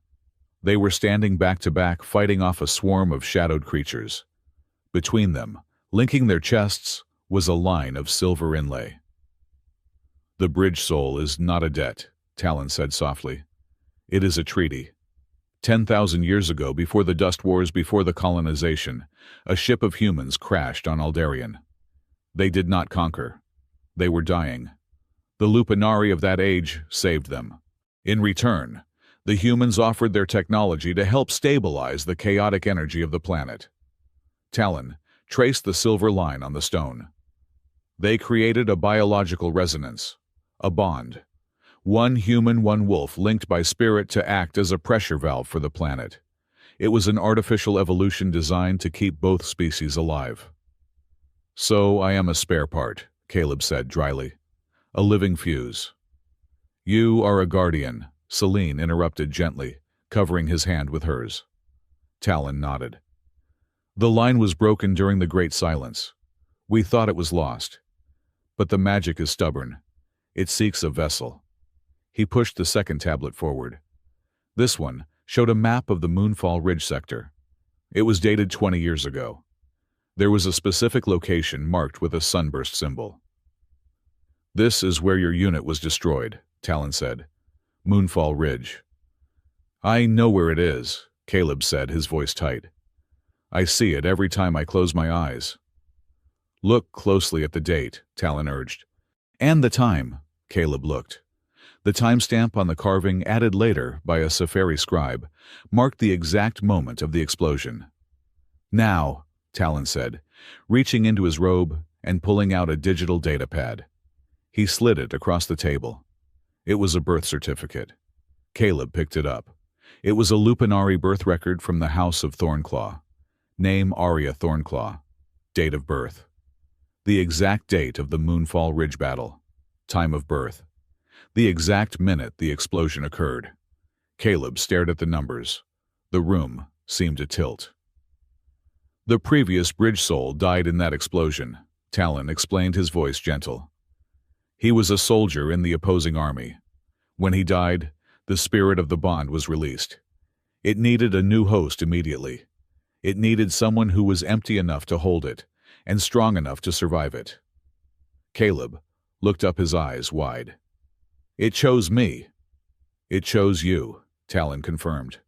They were standing back to back, fighting off a swarm of shadowed creatures. Between them, linking their chests, was a line of silver inlay. "The bridge soul is not a debt," Talon said softly. "It is a treaty. 10,000 years ago, before the Dust Wars, before the colonization, a ship of humans crashed on Aldarian. They did not conquer. They were dying. The Lupanari of that age saved them. In return, the humans offered their technology to help stabilize the chaotic energy of the planet." Talon traced the silver line on the stone. "They created a biological resonance, a bond. One human, one wolf, linked by spirit to act as a pressure valve for the planet. It was an artificial evolution designed to keep both species alive." "So I am a spare part," Caleb said dryly. "A living fuse." "You are a guardian," Celine interrupted gently, covering his hand with hers. Talon nodded. "The line was broken during the Great Silence. We thought it was lost. But the magic is stubborn. It seeks a vessel." He pushed the second tablet forward. This one showed a map of the Moonfall Ridge sector. It was dated 20 years ago. There was a specific location marked with a sunburst symbol. "This is where your unit was destroyed," Talon said. "Moonfall Ridge." "I know where it is," Caleb said, his voice tight. "I see it every time I close my eyes." "Look closely at the date," Talon urged. "And the time." Caleb looked. The timestamp on the carving, added later by a Safari scribe, marked the exact moment of the explosion. "Now," Talon said, reaching into his robe and pulling out a digital data pad. He slid it across the table. It was a birth certificate. Caleb picked it up. It was a Lupanari birth record from the House of Thornclaw. Name Arya Thornclaw. Date of birth. The exact date of the Moonfall Ridge battle. Time of birth. The exact minute the explosion occurred. Caleb stared at the numbers. The room seemed to tilt. "The previous bridge soul died in that explosion," Talon explained, his voice gentle. "He was a soldier in the opposing army. When he died, the spirit of the bond was released. It needed a new host immediately. It needed someone who was empty enough to hold it, and strong enough to survive it." Caleb looked up, his eyes wide. "It chose me." "It chose you," Talon confirmed.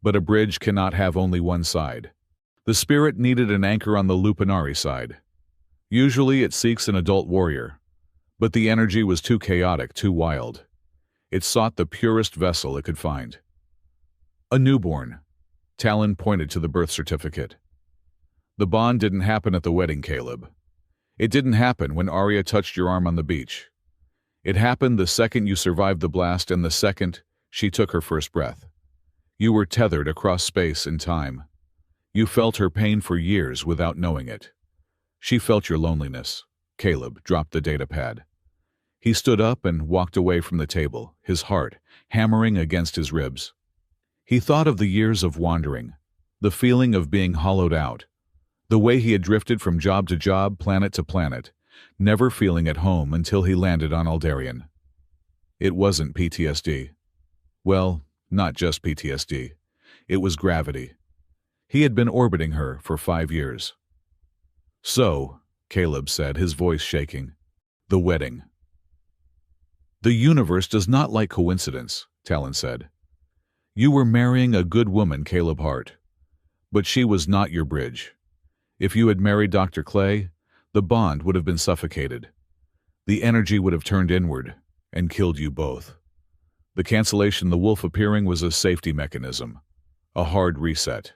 "But a bridge cannot have only one side. The spirit needed an anchor on the Lupanari side. Usually it seeks an adult warrior, but the energy was too chaotic, too wild. It sought the purest vessel it could find. A newborn." Talon pointed to the birth certificate. "The bond didn't happen at the wedding, Caleb. It didn't happen when Arya touched your arm on the beach. It happened the second you survived the blast and the second she took her first breath. You were tethered across space and time. You felt her pain for years without knowing it. She felt your loneliness." Caleb dropped the data pad. He stood up and walked away from the table, his heart hammering against his ribs. He thought of the years of wandering, the feeling of being hollowed out, the way he had drifted from job to job, planet to planet, never feeling at home until he landed on Aldarian. It wasn't PTSD. Well, not just PTSD. It was gravity. He had been orbiting her for 5 years. "So," Caleb said, his voice shaking, "the wedding." "The universe does not like coincidence," Talon said. "You were marrying a good woman, Caleb Hart. But she was not your bridge. If you had married Dr. Clay, the bond would have been suffocated. The energy would have turned inward and killed you both. The cancellation, the wolf appearing, was a safety mechanism, a hard reset."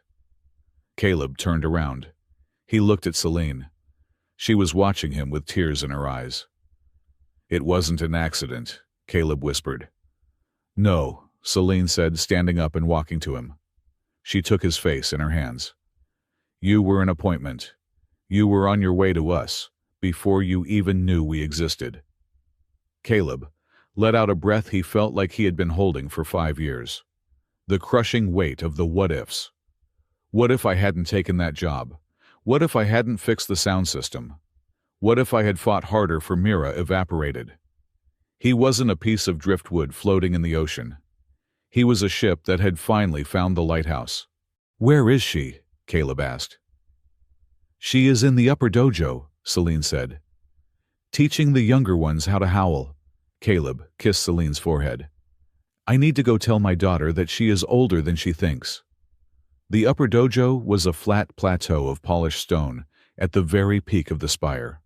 Caleb turned around. He looked at Celine. She was watching him with tears in her eyes. "It wasn't an accident," Caleb whispered. "No," Celine said, standing up and walking to him. She took his face in her hands. "You were an appointment. You were on your way to us, before you even knew we existed." Caleb let out a breath he felt like he had been holding for 5 years. The crushing weight of the what-ifs. What if I hadn't taken that job? What if I hadn't fixed the sound system? What if I had fought harder for Mira evaporated? He wasn't a piece of driftwood floating in the ocean. He was a ship that had finally found the lighthouse. "Where is she?" Caleb asked. "She is in the upper dojo," Celine said. "Teaching the younger ones how to howl." Caleb kissed Celine's forehead. "I need to go tell my daughter that she is older than she thinks." The upper dojo was a flat plateau of polished stone at the very peak of the spire.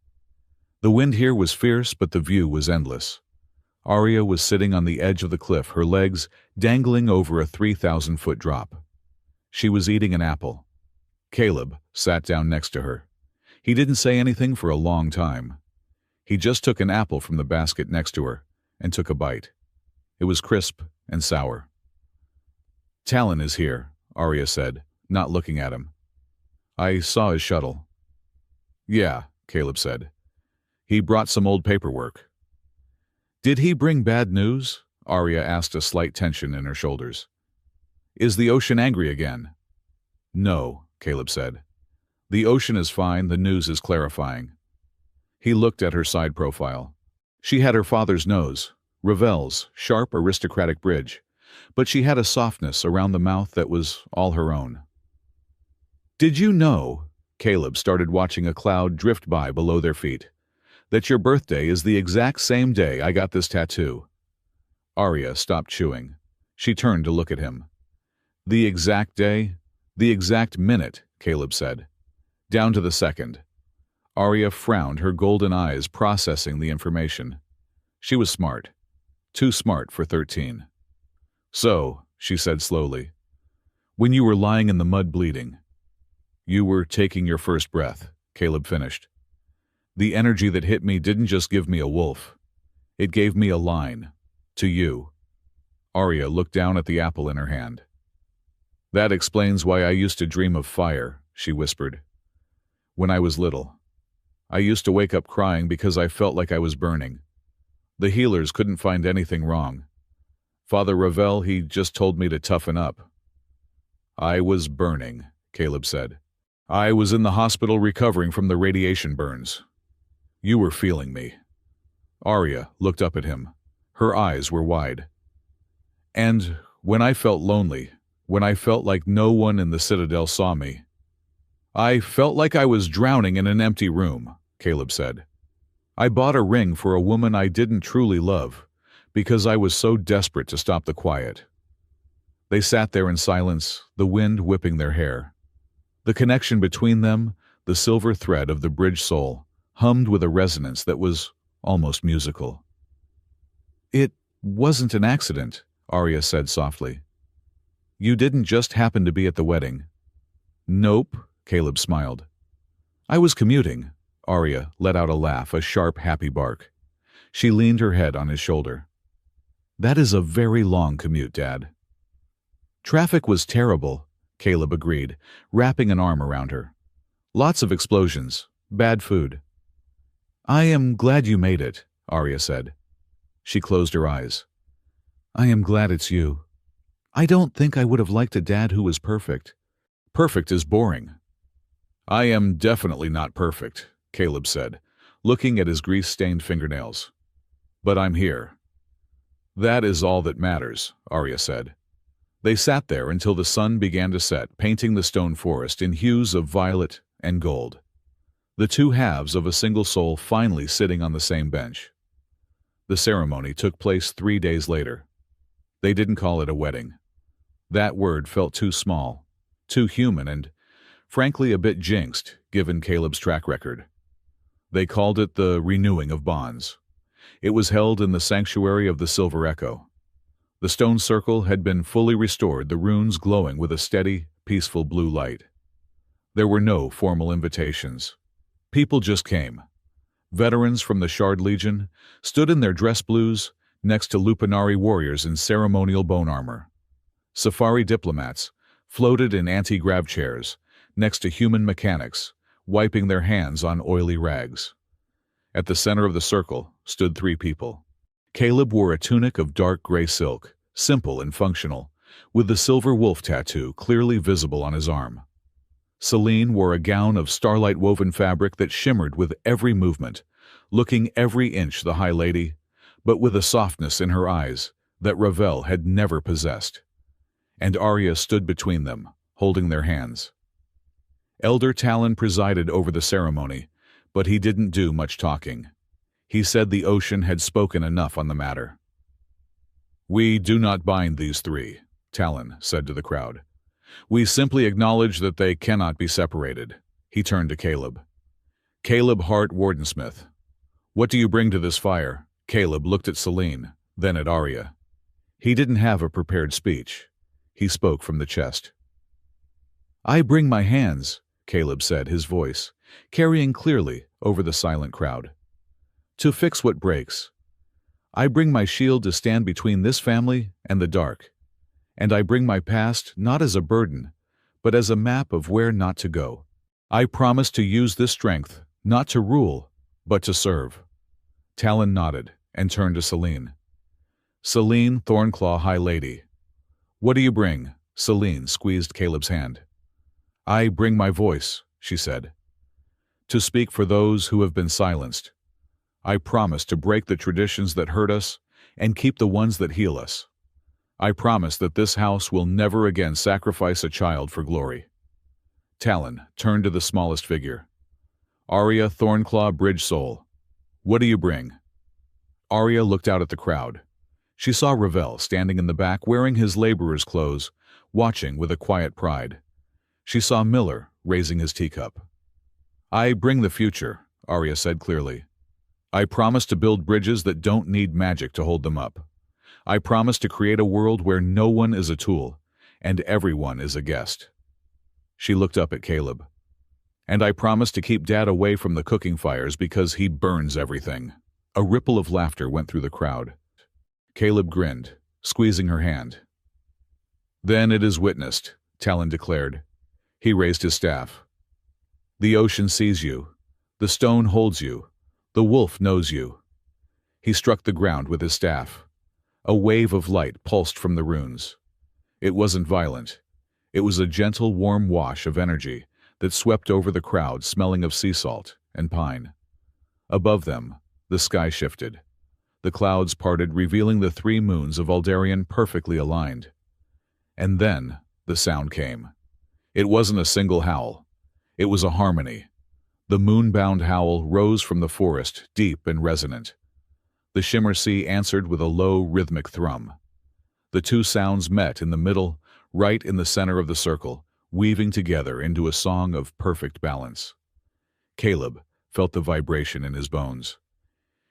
The wind here was fierce, but the view was endless. Arya was sitting on the edge of the cliff, her legs dangling over a 3,000-foot drop. She was eating an apple. Caleb sat down next to her. He didn't say anything for a long time. He just took an apple from the basket next to her and took a bite. It was crisp and sour. "Talon is here," Arya said, not looking at him. "I saw his shuttle." "Yeah," Caleb said. "He brought some old paperwork." "Did he bring bad news?" Arya asked, a slight tension in her shoulders. "Is the ocean angry again?" "No," Caleb said. "The ocean is fine, the news is clarifying." He looked at her side profile. She had her father's nose, Ravel's sharp aristocratic bridge, but she had a softness around the mouth that was all her own. "Did you know," Caleb started watching a cloud drift by below their feet, "that your birthday is the exact same day I got this tattoo?" Arya stopped chewing. She turned to look at him. "The exact day? The exact minute," Caleb said. "Down to the second." Arya frowned, her golden eyes processing the information. She was smart. Too smart for 13. "So," she said slowly, "when you were lying in the mud bleeding, you were taking your first breath," Caleb finished. "The energy that hit me didn't just give me a wolf. It gave me a line. To you." Arya looked down at the apple in her hand. "That explains why I used to dream of fire," she whispered. "When I was little, I used to wake up crying because I felt like I was burning. The healers couldn't find anything wrong. Father Ravel, he just told me to toughen up." "I was burning," Caleb said. "I was in the hospital recovering from the radiation burns. You were feeling me." Arya looked up at him. Her eyes were wide. "And when I felt lonely, when I felt like no one in the Citadel saw me, I felt like I was drowning in an empty room," Caleb said. "I bought a ring for a woman I didn't truly love because I was so desperate to stop the quiet." They sat there in silence, the wind whipping their hair. The connection between them, the silver thread of the bridge soul, hummed with a resonance that was almost musical. "It wasn't an accident," Arya said softly. "You didn't just happen to be at the wedding." "Nope," Caleb smiled. "I was commuting." Arya let out a laugh, a sharp, happy bark. She leaned her head on his shoulder. "That is a very long commute, Dad." "Traffic was terrible," Caleb agreed, wrapping an arm around her. "Lots of explosions, bad food." "I am glad you made it," Arya said. She closed her eyes. "I am glad it's you. I don't think I would have liked a dad who was perfect. Perfect is boring." "I am definitely not perfect," Caleb said, looking at his grease-stained fingernails. "But I'm here." "That is all that matters," Arya said. They sat there until the sun began to set, painting the stone forest in hues of violet and gold. The two halves of a single soul finally sitting on the same bench. The ceremony took place 3 days later. They didn't call it a wedding. That word felt too small, too human, and, frankly, a bit jinxed, given Caleb's track record. They called it the renewing of bonds. It was held in the sanctuary of the Silver Echo. The stone circle had been fully restored, the runes glowing with a steady, peaceful blue light. There were no formal invitations. People just came. Veterans from the Shard Legion stood in their dress blues next to Lupanari warriors in ceremonial bone armor. Safari diplomats floated in anti-grav chairs next to human mechanics, wiping their hands on oily rags. At the center of the circle stood 3 people. Caleb wore a tunic of dark gray silk, simple and functional, with the silver wolf tattoo clearly visible on his arm. Celine wore a gown of starlight-woven fabric that shimmered with every movement, looking every inch the High Lady, but with a softness in her eyes that Ravel had never possessed. And Arya stood between them, holding their hands. Elder Talon presided over the ceremony, but he didn't do much talking. He said the ocean had spoken enough on the matter. "We do not bind these three," Talon said to the crowd. "We simply acknowledge that they cannot be separated." He turned to Caleb. "Caleb Hart Wardensmith, what do you bring to this fire?" Caleb looked at Selene, then at Arya. He didn't have a prepared speech. He spoke from the chest. "I bring my hands," Caleb said, his voice carrying clearly over the silent crowd, "to fix what breaks. I bring my shield to stand between this family and the dark. And I bring my past not as a burden, but as a map of where not to go. I promise to use this strength, not to rule, but to serve." Talon nodded and turned to Selene. "Selene Thornclaw High Lady, what do you bring?" Selene squeezed Caleb's hand. "I bring my voice," she said, "to speak for those who have been silenced. I promise to break the traditions that hurt us and keep the ones that heal us. I promise that this house will never again sacrifice a child for glory." Talon turned to the smallest figure. "Arya Thornclaw Bridgesoul, what do you bring?" Arya looked out at the crowd. She saw Ravel standing in the back wearing his laborer's clothes, watching with a quiet pride. She saw Miller raising his teacup. "I bring the future," Arya said clearly. "I promise to build bridges that don't need magic to hold them up. I promise to create a world where no one is a tool, and everyone is a guest." She looked up at Caleb. "And I promise to keep Dad away from the cooking fires because he burns everything." A ripple of laughter went through the crowd. Caleb grinned, squeezing her hand. "Then it is witnessed," Talon declared. He raised his staff. "The ocean sees you. The stone holds you. The wolf knows you." He struck the ground with his staff. A wave of light pulsed from the runes. It wasn't violent. It was a gentle, warm wash of energy that swept over the crowd, smelling of sea salt and pine. Above them, the sky shifted. The clouds parted, revealing the three moons of Aldarion perfectly aligned. And then the sound came. It wasn't a single howl. It was a harmony. The moon-bound howl rose from the forest, deep and resonant. The Shimmer Sea answered with a low, rhythmic thrum. The two sounds met in the middle, right in the center of the circle, weaving together into a song of perfect balance. Caleb felt the vibration in his bones.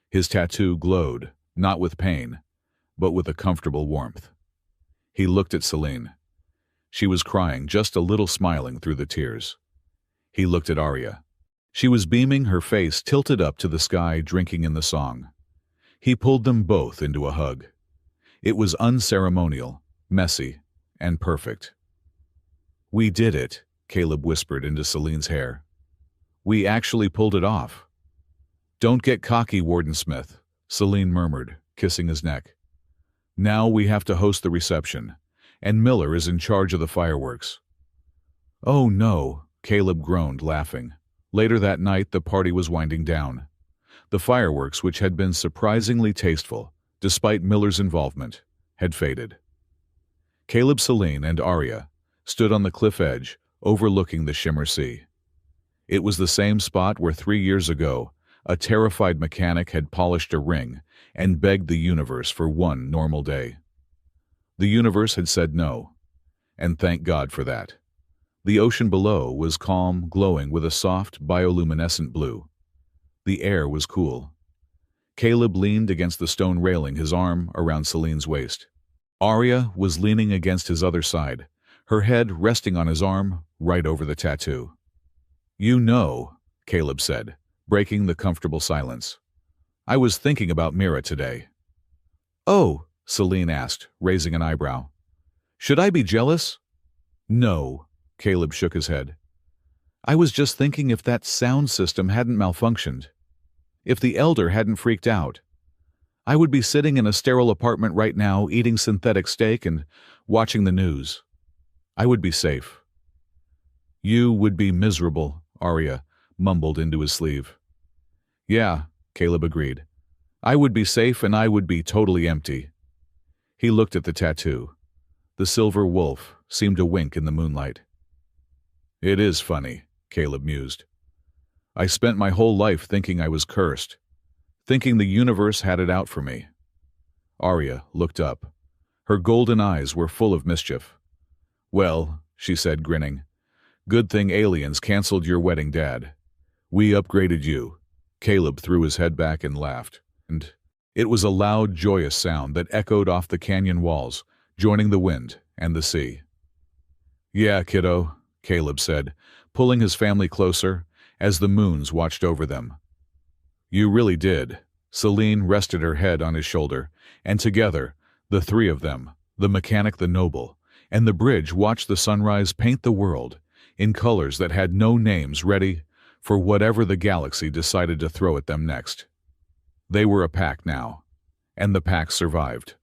His tattoo glowed, not with pain, but with a comfortable warmth. He looked at Selene. She was crying, just a little smiling through the tears. He looked at Arya. She was beaming, her face tilted up to the sky, drinking in the song. He pulled them both into a hug. It was unceremonial, messy, and perfect. "We did it," Caleb whispered into Selene's hair. "We actually pulled it off." "Don't get cocky, Wardensmith," Selene murmured, kissing his neck. "Now we have to host the reception, and Miller is in charge of the fireworks." "Oh no," Caleb groaned, laughing. Later that night, the party was winding down. The fireworks, which had been surprisingly tasteful, despite Miller's involvement, had faded. Caleb, Selene, and Arya stood on the cliff edge, overlooking the Shimmer Sea. It was the same spot where 3 years ago, a terrified mechanic had polished a ring and begged the universe for one normal day. The universe had said no, and thank God for that. The ocean below was calm, glowing with a soft, bioluminescent blue. The air was cool. Caleb leaned against the stone railing, his arm around Selene's waist. Arya was leaning against his other side, her head resting on his arm right over the tattoo. "You know," Caleb said, breaking the comfortable silence, "I was thinking about Mira today." "Oh," Selene asked, raising an eyebrow. "Should I be jealous?" "No," Caleb shook his head. "I was just thinking if that sound system hadn't malfunctioned. If the Elder hadn't freaked out. I would be sitting in a sterile apartment right now, eating synthetic steak and watching the news. I would be safe." "You would be miserable," Arya mumbled into his sleeve. "Yeah," Caleb agreed. I would be safe and I would be totally empty. He looked at the tattoo. The silver wolf seemed to wink in the moonlight. It is funny, Caleb mused. I spent my whole life thinking I was cursed, thinking the universe had it out for me. Arya looked up. Her golden eyes were full of mischief. Well, she said, grinning, good thing aliens canceled your wedding, Dad. We upgraded you. Caleb threw his head back and laughed. And it was a loud, joyous sound that echoed off the canyon walls, joining the wind and the sea. Yeah, kiddo, Caleb said, pulling his family closer as the moons watched over them. You really did. Celine rested her head on his shoulder, and together, the three of them, the mechanic, the noble, and the bridge, watched the sunrise paint the world in colors that had no names, ready for whatever the galaxy decided to throw at them next. They were a pack now, and the pack survived.